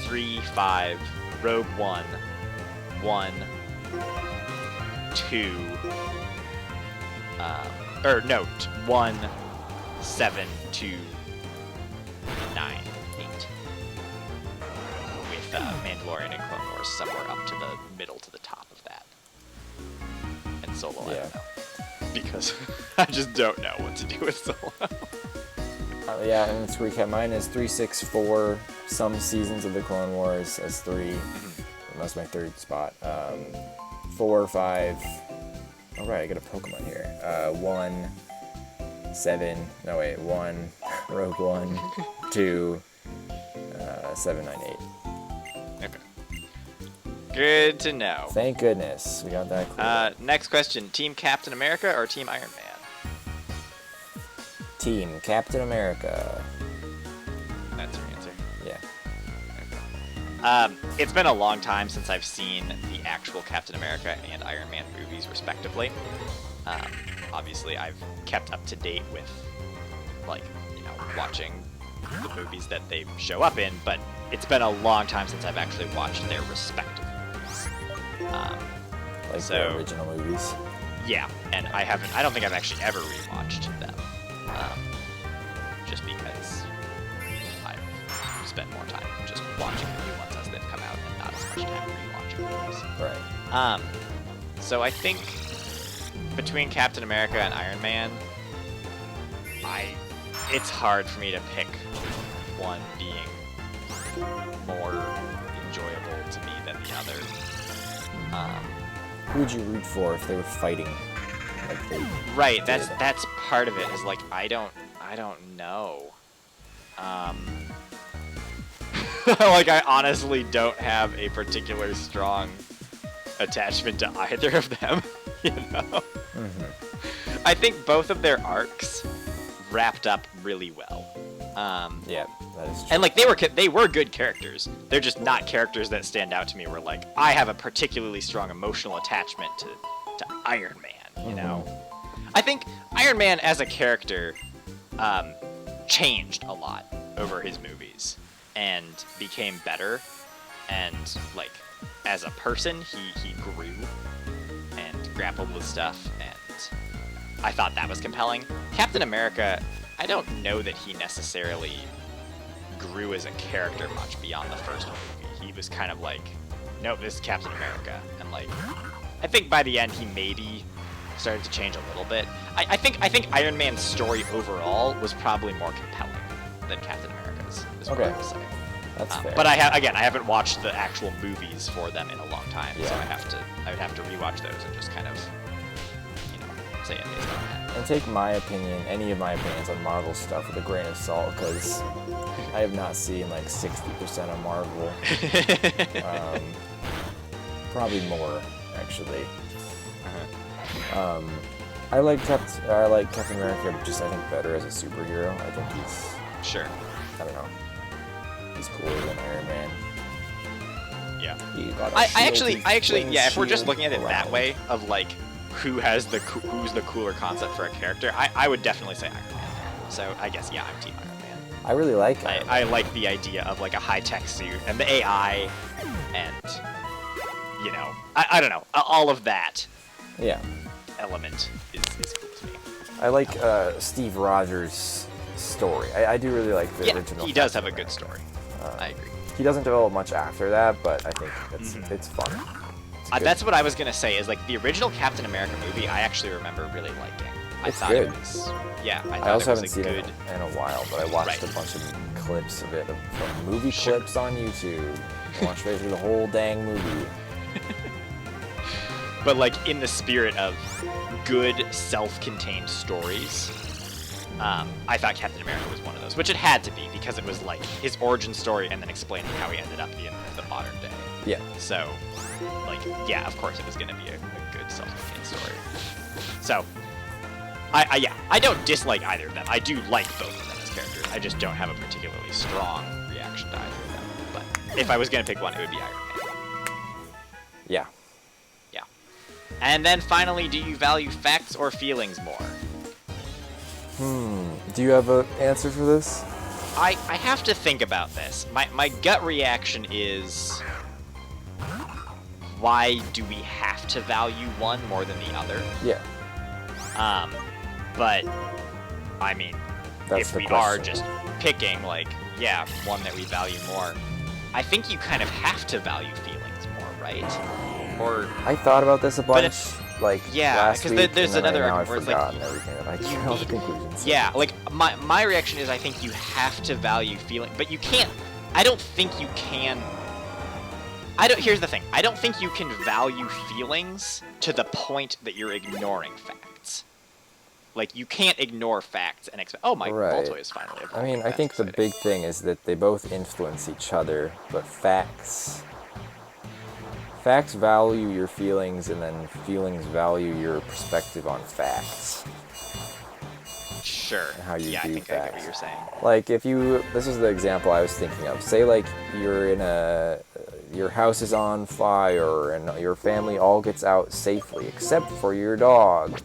Speaker 2: 3, 5, Rogue One, 1, 2, 1, 7, 2, 9, 8. With Mandalorian and Clone Wars somewhere up to the middle to the top of that. And Solo, I don't know. Because I just don't know what to do with Solo.
Speaker 1: Yeah, and let's recap. Mine is 3, 6, 4. Some seasons of the Clone Wars as 3. That's my third spot. 4, 5. All right, I got a Pokemon here. 1, 7. No wait, 1. Rogue One. 2. 7, 9, 8.
Speaker 2: Okay. Good to know.
Speaker 1: Thank goodness we got that clear.
Speaker 2: Next question: Team Captain America or Team Iron Man?
Speaker 1: Team Captain America.
Speaker 2: That's your answer.
Speaker 1: Yeah.
Speaker 2: It's been a long time since I've seen the actual Captain America and Iron Man movies, respectively. Obviously, I've kept up to date with, watching the movies that they show up in, but it's been a long time since I've actually watched their respective movies.
Speaker 1: Like
Speaker 2: So-
Speaker 1: the original movies.
Speaker 2: Yeah, and I don't think I've actually ever rewatched them. Just because I've spent more time just watching the new ones as they've come out and not as much time rewatching movies.
Speaker 1: Right.
Speaker 2: So I think between Captain America and Iron Man, it's hard for me to pick one being more enjoyable to me than the other.
Speaker 1: Who would you root for if they were fighting? Like they
Speaker 2: Right,
Speaker 1: did?
Speaker 2: that's part of it. Is like I don't know. Like I honestly don't have a particular strong attachment to either of them. You know.
Speaker 1: Mm-hmm.
Speaker 2: I think both of their arcs wrapped up really well.
Speaker 1: Yeah, that is true.
Speaker 2: And like they were good characters. They're just not characters that stand out to me. Where like I have a particularly strong emotional attachment to Iron Man, you know? I think Iron Man as a character changed a lot over his movies and became better, and like as a person he grew and grappled with stuff, and I thought that was compelling. Captain America, I don't know that he necessarily grew as a character much beyond the first movie. He was kind of like, nope, this is Captain America, and like I think by the end he maybe started to change a little bit. I think Iron Man's story overall was probably more compelling than Captain America's. Is what I would say.
Speaker 1: That's fair.
Speaker 2: But I haven't watched the actual movies for them in a long time, so I would have to rewatch those and just kind of, you know, say it based on that.
Speaker 1: And take my opinion, any of my opinions on Marvel stuff with a grain of salt, because I have not seen like 60% of Marvel. Probably more, actually. I like Captain America, just I think better as a superhero. I think he's I don't know. He's cooler than Iron Man.
Speaker 2: Yeah. I actually, yeah. If we're just looking at it that way, of like who's the cooler concept for a character, I would definitely say Iron Man. So I guess I'm Team Iron Man.
Speaker 1: I really like Iron Man.
Speaker 2: I like the idea of like a high-tech suit and the AI, and you know, I don't know, all of that.
Speaker 1: Yeah.
Speaker 2: Element is cool to me.
Speaker 1: I like Steve Rogers' story. I do really like the original.
Speaker 2: He does have a good story. I agree.
Speaker 1: He doesn't develop much after that, but I think it's fun.
Speaker 2: That's what I was gonna say. Is like the original Captain America movie. I actually remember really liking. I thought
Speaker 1: good.
Speaker 2: it was. Yeah, I thought
Speaker 1: I also
Speaker 2: it was
Speaker 1: haven't seen it in a while, but I watched a bunch of clips of it, from movie clips on YouTube. I watched basically the whole dang movie.
Speaker 2: But like in the spirit of good self-contained stories, I thought Captain America was one of those, which it had to be because it was like his origin story and then explaining how he ended up in the modern day.
Speaker 1: Yeah.
Speaker 2: So, like, yeah, of course it was going to be a good self-contained story. So, I don't dislike either of them. I do like both of them as characters. I just don't have a particularly strong reaction to either of them. But if I was going to pick one, it would be Iron Man.
Speaker 1: Yeah.
Speaker 2: Yeah. And then finally, do you value facts or feelings more?
Speaker 1: Do you have an answer for this?
Speaker 2: I have to think about this. My gut reaction is, why do we have to value one more than the other?
Speaker 1: Yeah.
Speaker 2: But, I mean, if we are just picking, like, yeah, one that we value more, I think you kind of have to value feelings more, right? Or
Speaker 1: I thought about this a bunch.
Speaker 2: Last week,
Speaker 1: there's
Speaker 2: another
Speaker 1: argument
Speaker 2: where it's
Speaker 1: like
Speaker 2: everything
Speaker 1: that I came all the conclusions.
Speaker 2: Yeah, like my reaction is I think you have to value feeling, but you can't. I don't think you can. Here's the thing. I don't think you can value feelings to the point that you're ignoring facts. Like you can't ignore facts and expect. Oh, my Baltoy is finally evolving.
Speaker 1: I mean, I think the big thing is that they both influence each other, but facts value your feelings, and then feelings value your perspective on facts.
Speaker 2: Sure.
Speaker 1: And how you
Speaker 2: I
Speaker 1: view
Speaker 2: think
Speaker 1: facts.
Speaker 2: I get what you're saying.
Speaker 1: Like this is the example I was thinking of. Say like you're in your house is on fire and your family all gets out safely except for your dog.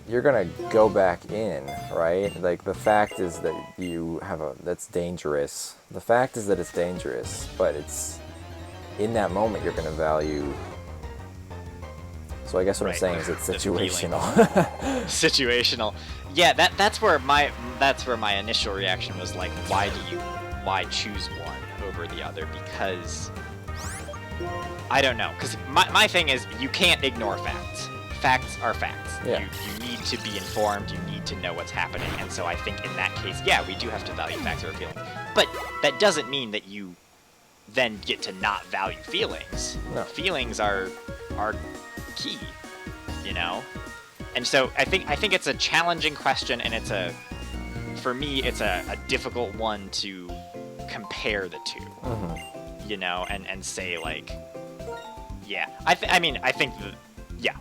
Speaker 1: You're gonna go back in, right? Like the fact is that that's dangerous. The fact is that it's dangerous, but it's in that moment you're gonna value. So I guess what I'm saying is it's situational.
Speaker 2: Situational. Yeah, that's where my initial reaction was like, why choose one over the other? Because I don't know. Because my thing is you can't ignore facts. Facts are facts.
Speaker 1: Yeah.
Speaker 2: You need to be informed. You need to know what's happening. And so I think in that case, yeah, we do have to value facts over feelings. But that doesn't mean that you then get to not value feelings.
Speaker 1: No.
Speaker 2: Feelings are key, you know? And so I think it's a challenging question, and for me it's a difficult one to compare the two. You know, and say like, yeah. I think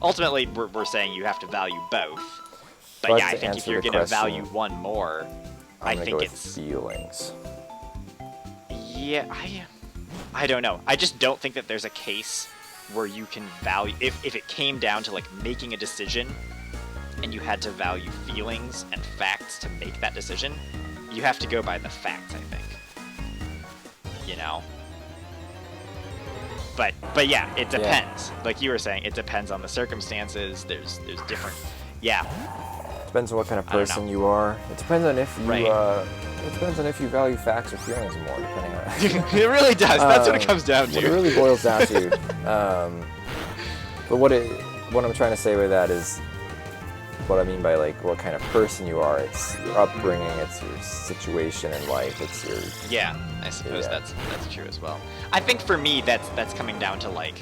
Speaker 2: ultimately we're saying you have to value both. But yeah, I think if you're gonna value one more, I think it's
Speaker 1: feelings.
Speaker 2: Yeah, I don't know. I just don't think that there's a case where you can value, if it came down to like making a decision and you had to value feelings and facts to make that decision, you have to go by the facts, I think. You know? But yeah, it depends. Yeah. Like you were saying, it depends on the circumstances. There's different, yeah.
Speaker 1: Depends on what kind of person you are. It depends on if you it depends on if you value facts or feelings more, depending on
Speaker 2: it really does. That's what it comes down to.
Speaker 1: What it really boils down to. But what I'm trying to say with that is what I mean by like what kind of person you are. It's your upbringing, it's your situation in life, it's your
Speaker 2: I suppose that's true as well. I think for me that's coming down to like,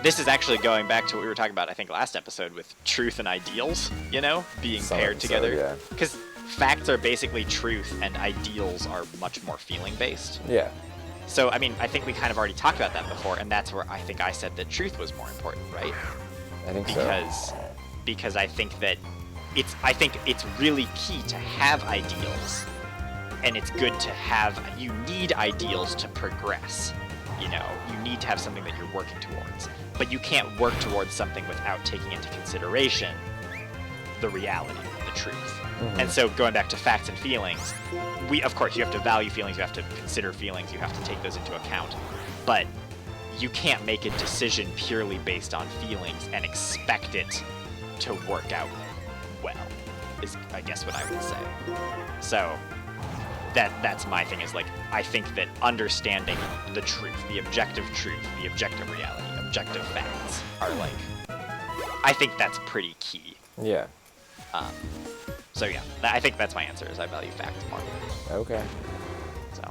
Speaker 2: this is actually going back to what we were talking about, I think, last episode with truth and ideals, you know, being paired together. Because facts are basically truth and ideals are much more feeling-based.
Speaker 1: Yeah.
Speaker 2: So, I mean, I think we kind of already talked about that before, and that's where I think I said that truth was more important, right?
Speaker 1: I think so.
Speaker 2: Because I think that it's really key to have ideals, and it's good to have, you need ideals to progress. You know, you need to have something that you're working towards. But you can't work towards something without taking into consideration the reality, the truth. Mm-hmm. And so going back to facts and feelings, of course, you have to value feelings, you have to consider feelings, you have to take those into account. But you can't make a decision purely based on feelings and expect it to work out well, is I guess what I would say. So that's my thing, is like, I think that understanding the truth, the objective reality, objective facts are like, I think that's pretty key.
Speaker 1: Yeah.
Speaker 2: So yeah, I think that's my answer, is I value facts more.
Speaker 1: Okay.
Speaker 2: So.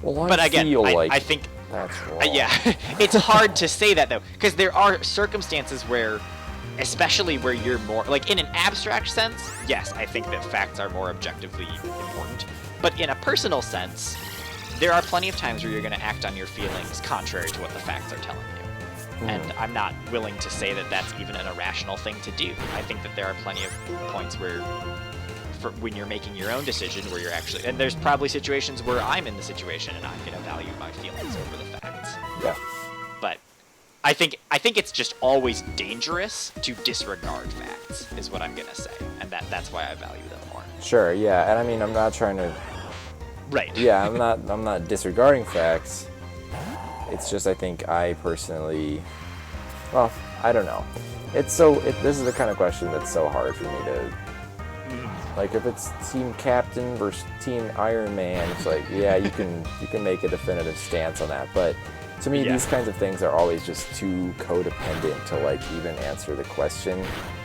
Speaker 1: Well,
Speaker 2: but again, I think
Speaker 1: that's wrong.
Speaker 2: Yeah, it's hard to say that though, because there are circumstances where, especially where you're more, like in an abstract sense, yes, I think that facts are more objectively important. But in a personal sense, there are plenty of times where you're going to act on your feelings contrary to what the facts are telling you. Mm. And I'm not willing to say that that's even an irrational thing to do. I think that there are plenty of points where, when you're making your own decision, where you're actually, and there's probably situations where I'm in the situation and I'm going to value my feelings over the facts.
Speaker 1: Yeah.
Speaker 2: But I think it's just always dangerous to disregard facts, is what I'm going to say. And that's why I value them more.
Speaker 1: Sure, yeah, and I mean, I'm not trying to...
Speaker 2: Right.
Speaker 1: Yeah, I'm not disregarding facts. It's just, I think I personally... Well, I don't know. This is the kind of question that's so hard for me to... Like, if it's Team Captain versus Team Iron Man, it's like, yeah, you can make a definitive stance on that, but to me, these kinds of things are always just too codependent to, like, even answer the question.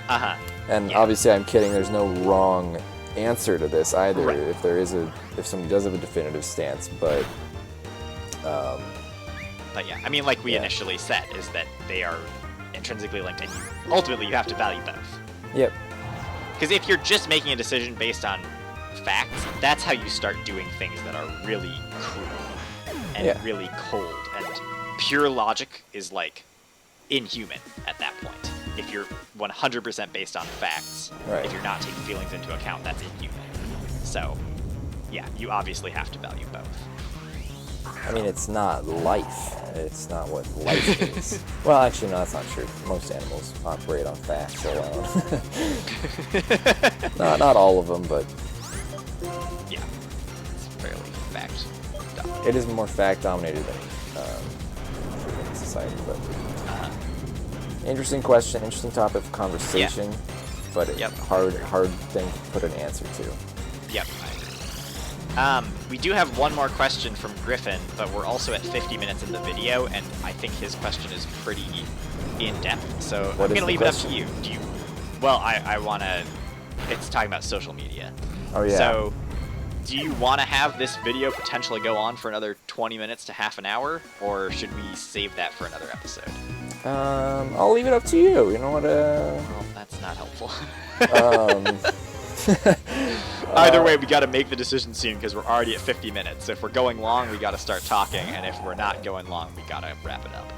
Speaker 2: Uh-huh.
Speaker 1: And obviously, I'm kidding. There's no wrong answer to this either.
Speaker 2: Right.
Speaker 1: If somebody does have a definitive stance, but
Speaker 2: yeah, I mean, like we initially said, is that they are intrinsically linked, and ultimately you have to value both.
Speaker 1: Yep.
Speaker 2: Because if you're just making a decision based on facts, that's how you start doing things that are really cruel and really cold, and pure logic is like inhuman at that point. If you're 100% based on facts, if you're not taking feelings into account, that's inhuman. So, yeah, you obviously have to value both.
Speaker 1: I mean, it's not life. It's not what life is. Well, actually, no, that's not true. Most animals operate on facts alone. not all of them, but...
Speaker 2: Yeah, it's fairly fact-dominated.
Speaker 1: It is more fact-dominated than society, but... Interesting question, interesting topic of conversation, but hard thing to put an answer to.
Speaker 2: Yep. We do have one more question from Griffin, but we're also at 50 minutes in the video, and I think his question is pretty in-depth, so I'm going to leave it up to you. Well, I want to... It's talking about social media.
Speaker 1: Oh, yeah.
Speaker 2: So, do you want to have this video potentially go on for another 20 minutes to half an hour, or should we save that for another episode?
Speaker 1: I'll leave it up to you. You know what?
Speaker 2: Well, that's not helpful. Either way, we got to make the decision soon because we're already at 50 minutes. If we're going long, we got to start talking, and if we're not going long, we got to wrap it up.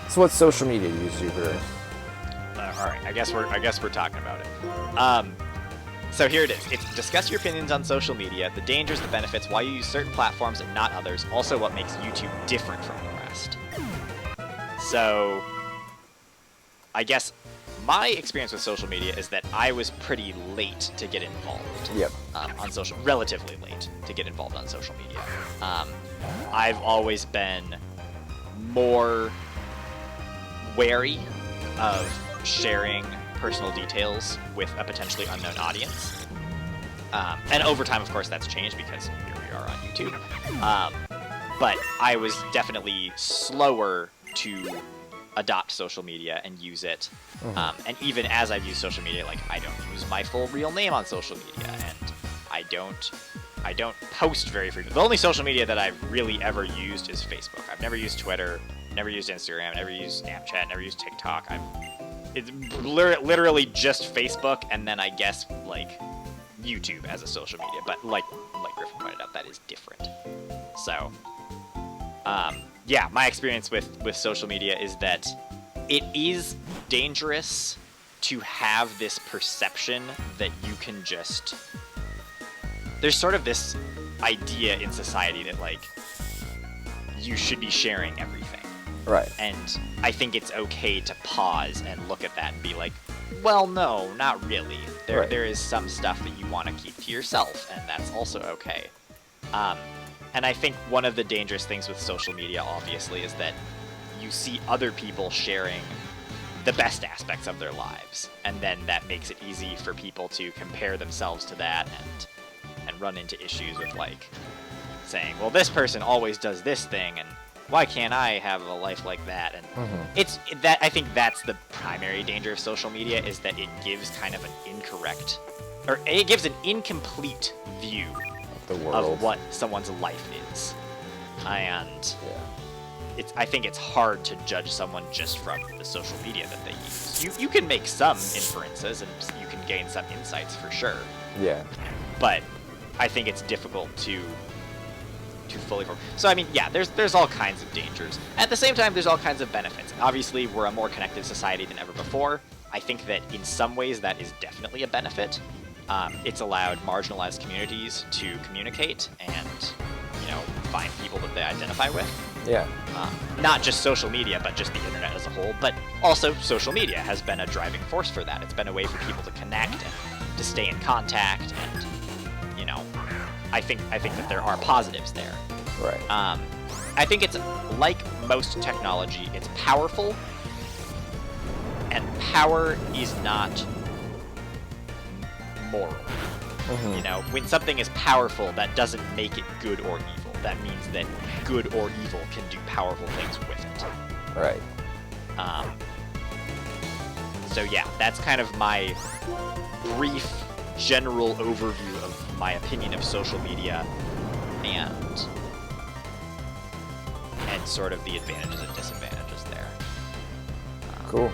Speaker 1: So, what social media do you use, Jupiter?
Speaker 2: All right, I guess we're talking about it. So here it is. It's discuss your opinions on social media, the dangers, the benefits, why you use certain platforms and not others, also what makes YouTube different from the rest. So, I guess my experience with social media is that I was pretty late to get involved.
Speaker 1: Yep.
Speaker 2: Relatively late to get involved on social media. I've always been more wary of sharing personal details with a potentially unknown audience. And over time, of course, that's changed because here we are on YouTube. But I was definitely slower to adopt social media and use it. And even as I've used social media, like, I don't use my full real name on social media, and I don't post very frequently. The only social media that I've really ever used is Facebook. I've never used Twitter, never used Instagram, never used Snapchat, never used TikTok. It's literally just Facebook, and then I guess, like, YouTube as a social media. But like Griffin pointed out, that is different. So, yeah, my experience with social media is that it is dangerous to have this perception that you can just... There's sort of this idea in society that, like, you should be sharing everything.
Speaker 1: Right.
Speaker 2: And I think it's okay to pause and look at that and be like, well, no, not really. There is some stuff that you want to keep to yourself, and that's also okay. And I think one of the dangerous things with social media, obviously, is that you see other people sharing the best aspects of their lives, and then that makes it easy for people to compare themselves to that and run into issues with, like, saying, well, this person always does this thing, and why can't I have a life like that? And I think that's the primary danger of social media, is that it gives kind of an incorrect, or it gives an incomplete view of what someone's life is. And I think it's hard to judge someone just from the social media that they use. You can make some inferences, and you can gain some insights for sure.
Speaker 1: Yeah.
Speaker 2: But I think it's difficult to fully form. So I mean, yeah, there's all kinds of dangers. At the same time, there's all kinds of benefits. Obviously, we're a more connected society than ever before. I think that in some ways that is definitely a benefit. It's allowed marginalized communities to communicate and, you know, find people that they identify with.
Speaker 1: Yeah.
Speaker 2: Not just social media, but just the internet as a whole. But also, social media has been a driving force for that. It's been a way for people to connect and to stay in contact, and, you know, I think that there are positives there.
Speaker 1: Right.
Speaker 2: I think it's like most technology, it's powerful, and power is not moral. You know, when something is powerful, that doesn't make it good or evil. That means that good or evil can do powerful things with it.
Speaker 1: Right.
Speaker 2: So yeah, that's kind of my brief general overview of my opinion of social media and sort of the advantages and disadvantages there.
Speaker 1: Cool.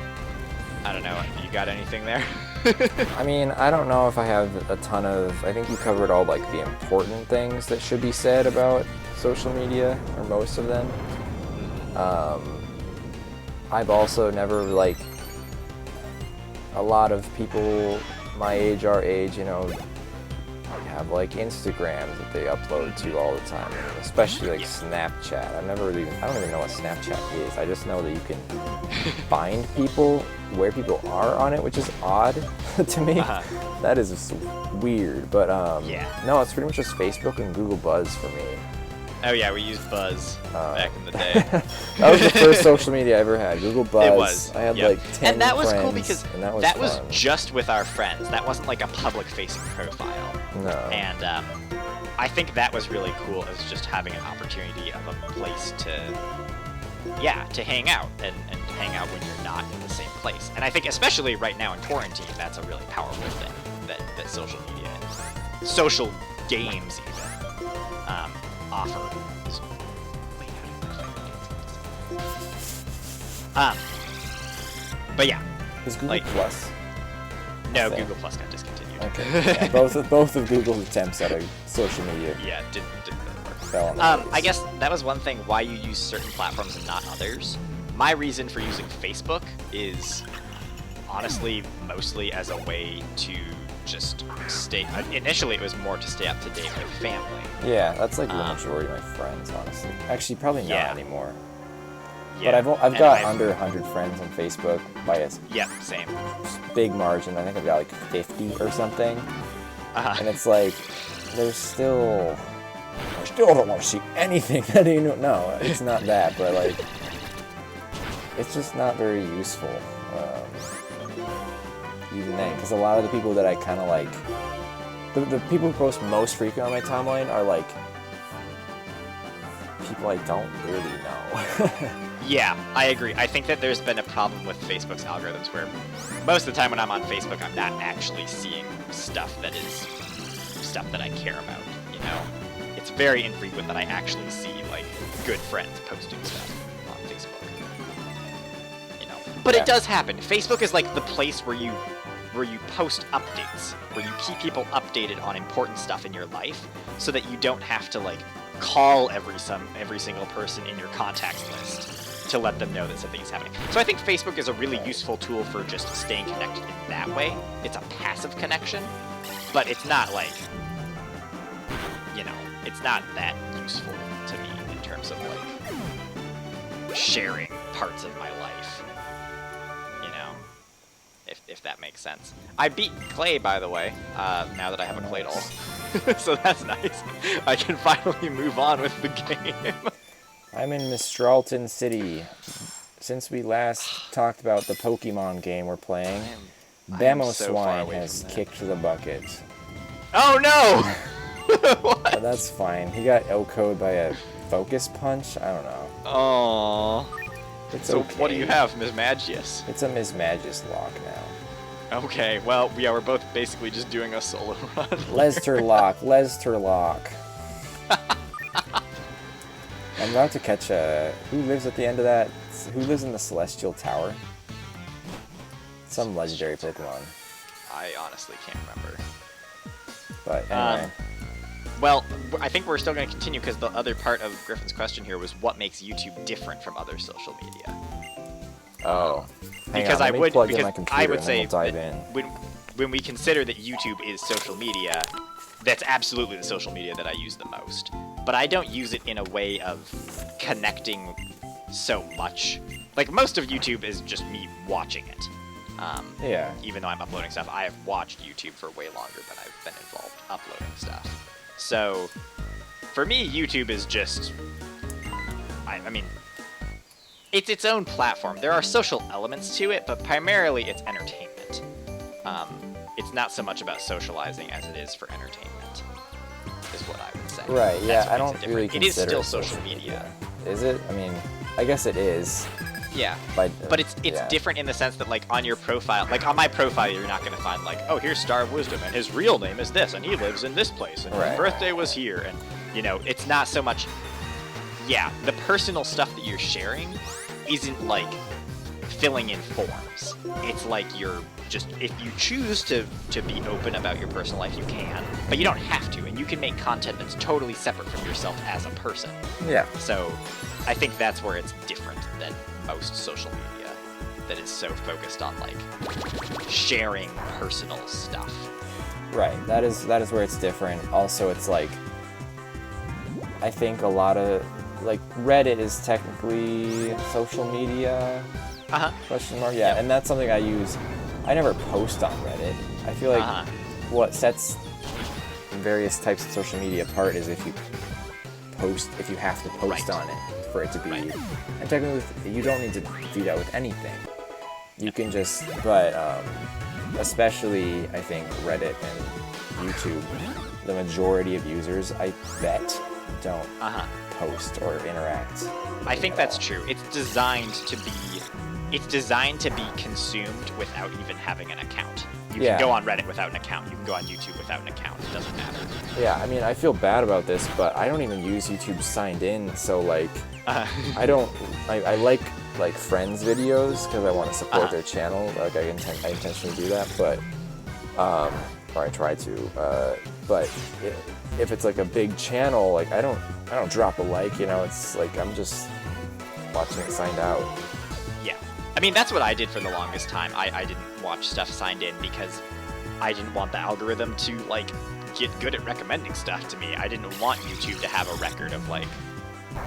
Speaker 2: I don't know, you got anything there?
Speaker 1: I mean, I don't know if I have a ton of... I think you covered all, like, the important things that should be said about social media, or most of them. I've also never, like... A lot of people my age, our age, you know, have, like, Instagrams that they upload to all the time, and especially, like, Snapchat. I don't even know what Snapchat is. I just know that you can find people where people are on it, which is odd to me. That is just weird, but no, it's pretty much just Facebook and Google Buzz for me.
Speaker 2: Oh yeah, we used Buzz back in the day.
Speaker 1: That was the first social media I ever had, Google Buzz.
Speaker 2: It was.
Speaker 1: I had like 10
Speaker 2: and that was
Speaker 1: friends,
Speaker 2: cool because
Speaker 1: that
Speaker 2: was just with our friends. That wasn't like a public-facing profile.
Speaker 1: No.
Speaker 2: And I think that was really cool, as just having an opportunity of a place to hang out and hang out when you're not in the same place. And I think especially right now in quarantine, that's a really powerful thing that social media and social games even offer. But yeah.
Speaker 1: Is Google Plus?
Speaker 2: No, Google Plus got discontinued.
Speaker 1: Okay. Yeah, both of Google's attempts at a social media.
Speaker 2: Yeah, didn't really work.
Speaker 1: Fell on
Speaker 2: I guess that was one thing why you use certain platforms and not others. My reason for using Facebook is honestly mostly as a way to just stay. Initially, it was more to stay up to date with family.
Speaker 1: Yeah, that's like the majority of my friends, honestly. Actually, probably not anymore. But I've got under 100 friends on Facebook by a
Speaker 2: same.
Speaker 1: big margin. I think I've got like 50 or something. And it's like, I still don't want to see anything. No, it's not that, but like, it's just not very useful. Even then, because a lot of the people that I kind of like, the people who post most frequent on my timeline are like people I don't really know.
Speaker 2: Yeah, I agree. I think that there's been a problem with Facebook's algorithms where most of the time when I'm on Facebook, I'm not actually seeing stuff that I care about, you know? It's very infrequent that I actually see, like, good friends posting stuff on Facebook, you know? But it does happen. Facebook is, like, the place where you post updates, where you keep people updated on important stuff in your life so that you don't have to, like, call every single person in your contacts list to let them know that something is happening. So I think Facebook is a really useful tool for just staying connected in that way. It's a passive connection, but it's not like, you know, it's not that useful to me in terms of like sharing parts of my life, you know, if that makes sense. I beat Clay, by the way, now that I have a Clay doll. So that's nice. I can finally move on with the game.
Speaker 1: I'm in Mistralton City. Since we last talked about the Pokemon game we're playing, Bamo Swine has kicked the bucket.
Speaker 2: Oh no! What?
Speaker 1: But that's fine. He got OHKO'd by a focus punch? I don't know.
Speaker 2: Aww.
Speaker 1: It's
Speaker 2: so
Speaker 1: okay.
Speaker 2: What do you have, Ms. Magius?
Speaker 1: It's a Ms. Magius lock now.
Speaker 2: Okay, well, we're both basically just doing a solo run.
Speaker 1: Lester lock. I'm about to catch who lives at the end of that? Who lives in the Celestial Tower? Some legendary Pokemon.
Speaker 2: I honestly can't remember.
Speaker 1: But anyway.
Speaker 2: Well, I think we're still going to continue because the other part of Griffin's question here was what makes YouTube different from other social media.
Speaker 1: Oh.
Speaker 2: Because I would say
Speaker 1: dive in.
Speaker 2: When we consider that YouTube is social media, that's absolutely the social media that I use the most. But I don't use it in a way of connecting so much. Like, most of YouTube is just me watching it.
Speaker 1: Yeah.
Speaker 2: Even though I'm uploading stuff, I have watched YouTube for way longer than I've been involved uploading stuff. So, for me, YouTube is just... I mean... It's its own platform. There are social elements to it, but primarily it's entertainment. It's not so much about socializing as it is for entertainment, is what I would say.
Speaker 1: Right, yeah, I don't really
Speaker 2: consider it. It is still
Speaker 1: social
Speaker 2: social media.
Speaker 1: Is it? I mean, I guess it is.
Speaker 2: Yeah, but it's different in the sense that, like, on your profile, like, on my profile, you're not going to find, like, oh, here's StarofWisdom, and his real name is this, and he lives in this place, and his birthday was here, and, you know, it's not so much... Yeah, the personal stuff that you're sharing isn't like filling in forms. It's like you're just, if you choose to be open about your personal life, you can, but you don't have to, and you can make content that's totally separate from yourself as a person.
Speaker 1: Yeah.
Speaker 2: So I think that's where it's different than most social media that is so focused on like sharing personal stuff.
Speaker 1: Right. That is where it's different. Also, it's like, I think a lot of, like, Reddit is technically social media, question mark, yeah, and that's something I use. I never post on Reddit. I feel like what sets various types of social media apart is if you have to post on it for it to be, and technically you don't need to do that with anything. You can just, but especially I think Reddit and YouTube, the majority of users, I bet, don't post or interact.
Speaker 2: I think that's true. It's designed to be consumed without even having an account. You can go on Reddit without an account. You can go on YouTube without an account. It doesn't matter.
Speaker 1: Yeah, I mean, I feel bad about this, but I don't even use YouTube signed in, so like, I like friends' videos because I want to support their channel. Like, I intentionally do that, but or I try to. But if it's like a big channel, like I don't drop a like. You know, it's like I'm just watching it signed out.
Speaker 2: Yeah, I mean that's what I did for the longest time. I didn't watch stuff signed in because I didn't want the algorithm to like get good at recommending stuff to me. I didn't want YouTube to have a record of like,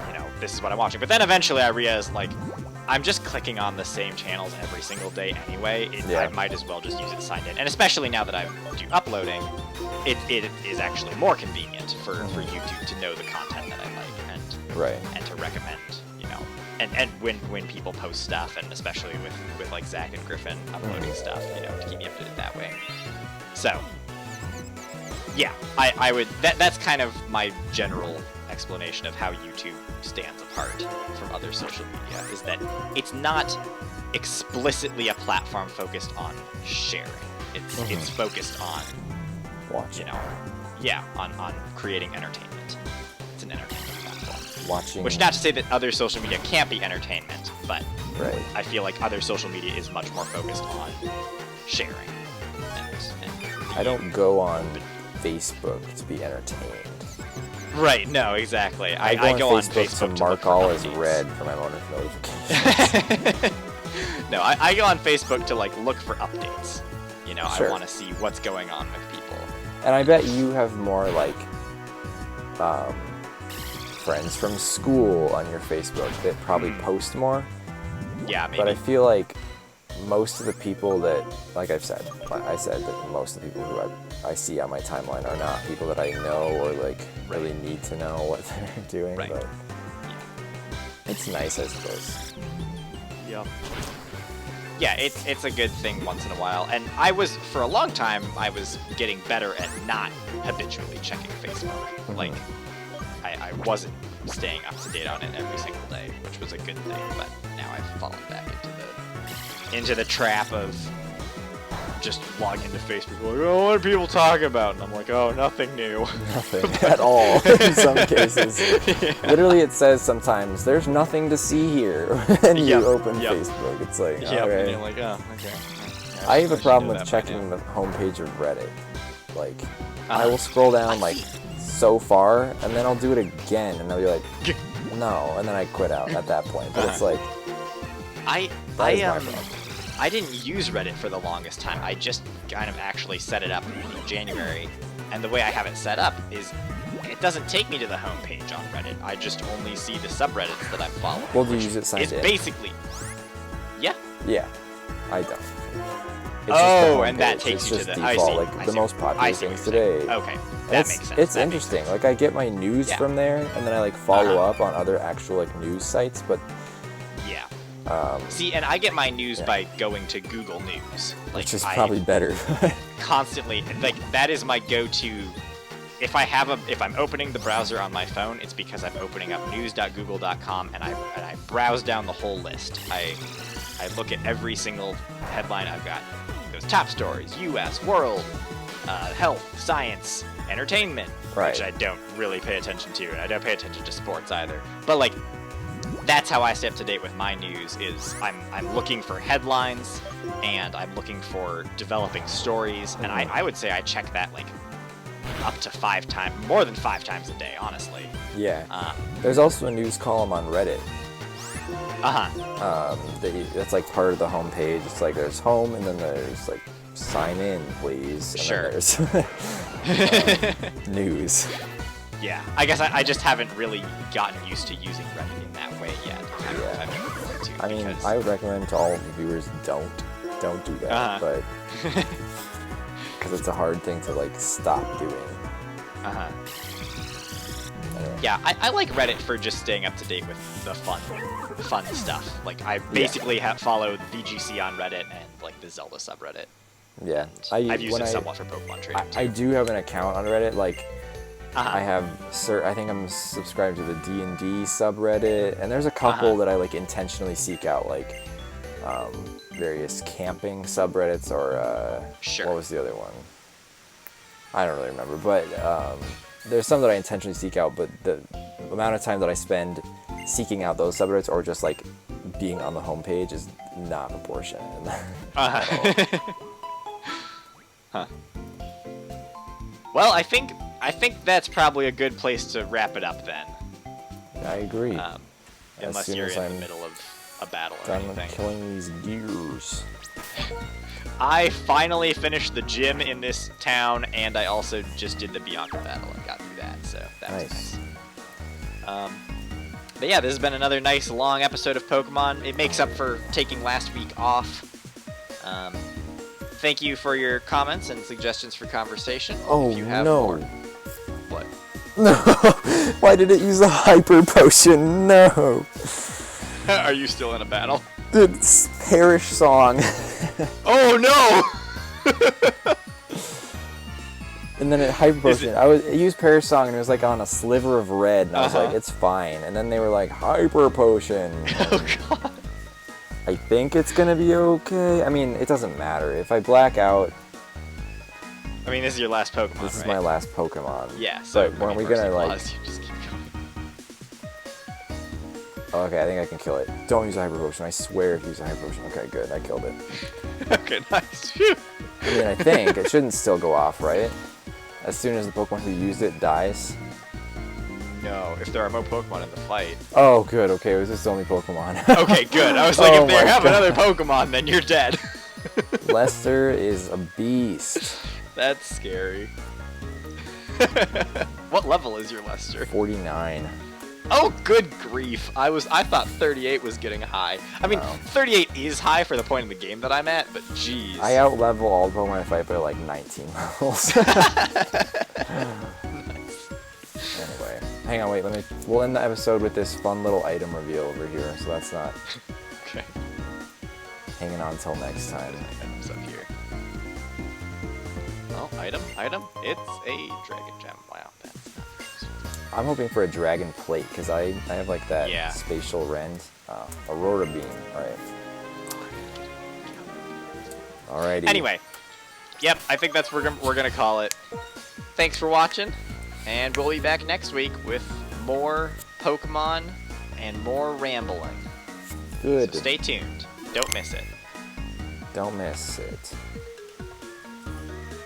Speaker 2: you know, this is what I'm watching. But then eventually I realized, like, I'm just clicking on the same channels every single day anyway. I might as well just use it signed in. And especially now that I do uploading, it is actually more convenient for YouTube to know the content that I like and to recommend, you know. And when people post stuff, and especially with like Zach and Griffin uploading stuff, you know, to keep me updated that way. So, yeah, I would, that's kind of my general explanation of how YouTube stands apart from other social media, is that it's not explicitly a platform focused on sharing. It's focused on
Speaker 1: watching.
Speaker 2: You know, on creating entertainment. It's an entertainment platform.
Speaker 1: Watching.
Speaker 2: Which, not to say that other social media can't be entertainment, but
Speaker 1: right.
Speaker 2: I feel like other social media is much more focused on sharing.
Speaker 1: I don't go on Facebook to be entertained.
Speaker 2: Right, no, exactly.
Speaker 1: I
Speaker 2: go on
Speaker 1: Facebook to mark all as red for my notifications.
Speaker 2: No, I go on Facebook to, like, look for updates. You know,
Speaker 1: Sure.
Speaker 2: I want to see what's going on with people.
Speaker 1: And I bet you have more, like, friends from school on your Facebook that probably post more.
Speaker 2: Yeah, maybe.
Speaker 1: But I feel like most of the people that, like I said that most of the people who I see on my timeline are not people that I know or, like, really need to know what they're doing.
Speaker 2: Right.
Speaker 1: But it's nice, I suppose.
Speaker 2: Yep. Yeah, it's a good thing once in a while. And for a long time, I was getting better at not habitually checking Facebook.
Speaker 1: Mm-hmm.
Speaker 2: Like, I wasn't staying up to date on it every single day, which was a good thing. But now I've fallen back into the trap of just logging into Facebook, like, oh, what are people talking about? And I'm like, oh, nothing new.
Speaker 1: Nothing at all in some cases. Yeah. Literally, it says sometimes, there's nothing to see here. And you open Facebook. It's like, okay.
Speaker 2: And you're like, oh, okay. Yeah,
Speaker 1: I have a problem with checking the homepage of Reddit. Like, I will scroll down, like, so far, and then I'll do it again, and I'll be like, no, and then I quit out at that point. But it's like,
Speaker 2: I didn't use Reddit for the longest time. I just kind of actually set it up in January, and the way I have it set up is it doesn't take me to the homepage on Reddit. I just only see the subreddits that I'm following.
Speaker 1: Well, do you use it signed in?
Speaker 2: It's basically, yeah.
Speaker 1: Yeah, I don't. It's
Speaker 2: and that takes you to the
Speaker 1: default, like the most popular things today.
Speaker 2: Okay, that makes sense.
Speaker 1: It's interesting. Like, I get my news from there, and then I, like, follow up on other actual, like, news sites, but
Speaker 2: see, and I get my news by going to Google News, like,
Speaker 1: which is probably better.
Speaker 2: Constantly, like, that is my go-to. If I'm opening the browser on my phone, it's because I'm opening up news.google.com and I browse down the whole list. I look at every single headline I've got. Those top stories: U.S., world, health, science, entertainment, which I don't really pay attention to, and I don't pay attention to sports either. But, like, that's how I stay up to date with my news, is I'm looking for headlines, and I'm looking for developing stories, and I would say I check that, like, up to more than 5 times a day, honestly.
Speaker 1: Yeah. There's also a news column on Reddit. That's, like, part of the homepage. It's like there's home, and then there's, like, sign in, please. And
Speaker 2: sure.
Speaker 1: Then there's news.
Speaker 2: Yeah, I guess I just haven't really gotten used to using Reddit in that way yet.
Speaker 1: I mean, I would recommend to all the viewers, don't do that, but because it's a hard thing to, like, stop doing.
Speaker 2: Yeah, I like Reddit for just staying up to date with the fun stuff. Like, I basically have followed VGC on Reddit and, like, the Zelda subreddit.
Speaker 1: Yeah,
Speaker 2: I've used it somewhat for Pokemon trading too.
Speaker 1: I do have an account on Reddit, like. I think I'm subscribed to the D&D subreddit, and there's a couple that I, like, intentionally seek out, like, various camping subreddits, or, what was the other one? I don't really remember, but, there's some that I intentionally seek out, but the amount of time that I spend seeking out those subreddits, or just, like, being on the homepage, is not proportionate.
Speaker 2: Well, I think that's probably a good place to wrap it up then.
Speaker 1: I agree.
Speaker 2: Unless you're in the middle of a battle or anything.
Speaker 1: I'm killing these gears.
Speaker 2: I finally finished the gym in this town, and I also just did the Bianca battle and got through that, so that was nice. But yeah, this has been another nice long episode of Pokemon. It makes up for taking last week off. Thank you for your comments and suggestions for conversation.
Speaker 1: Oh,
Speaker 2: if you have
Speaker 1: no.
Speaker 2: More. What?
Speaker 1: No! Why did it use a hyper potion? No!
Speaker 2: Are you still in a battle?
Speaker 1: It's Perish Song.
Speaker 2: Oh no!
Speaker 1: And then it hyper potion. It used Perish Song and it was like on a sliver of red, and I was like, it's fine. And then they were like, hyper potion.
Speaker 2: Oh god.
Speaker 1: I think it's gonna be okay. I mean, it doesn't matter. If I black out,
Speaker 2: I mean, this is your last Pokemon,
Speaker 1: this is
Speaker 2: right?
Speaker 1: my last Pokemon.
Speaker 2: Yeah, so
Speaker 1: but weren't we gonna like...
Speaker 2: You just keep going.
Speaker 1: Oh, okay, I think I can kill it. Don't use a hyper potion. I swear if you use a hyper potion. Okay, good. I killed it.
Speaker 2: Okay, nice. Phew.
Speaker 1: I mean, I think it shouldn't still go off, right? As soon as the Pokemon who used it dies.
Speaker 2: No, if there are more Pokemon in the fight.
Speaker 1: Oh, good. Okay, it was its only Pokemon.
Speaker 2: Okay, good. I was like,
Speaker 1: Oh
Speaker 2: if they
Speaker 1: my
Speaker 2: have
Speaker 1: God.
Speaker 2: another Pokemon, then you're dead.
Speaker 1: Lester is a beast.
Speaker 2: That's scary. What level is your Lester?
Speaker 1: 49.
Speaker 2: Oh, good grief. I thought 38 was getting high. I mean,
Speaker 1: Wow.
Speaker 2: 38 is high for the point in the game that I'm at, but jeez.
Speaker 1: I outlevel all the Pokemon I fight by like 19 levels. Anyway, hang on, wait, we'll end the episode with this fun little item reveal over here, so that's not
Speaker 2: Okay.
Speaker 1: hanging on until next time.
Speaker 2: Items up here. Well, item. It's a Dragon Gem. Wow, that's not very useful.
Speaker 1: I'm hoping for a Dragon Plate, because I have like that
Speaker 2: Yeah.
Speaker 1: spatial rend. Aurora Beam, alright. Alrighty.
Speaker 2: Anyway, yep, I think that's what we're gonna call it. Thanks for watching, and we'll be back next week with more Pokemon and more rambling.
Speaker 1: Good.
Speaker 2: So stay tuned. Don't miss it.
Speaker 1: Don't miss it.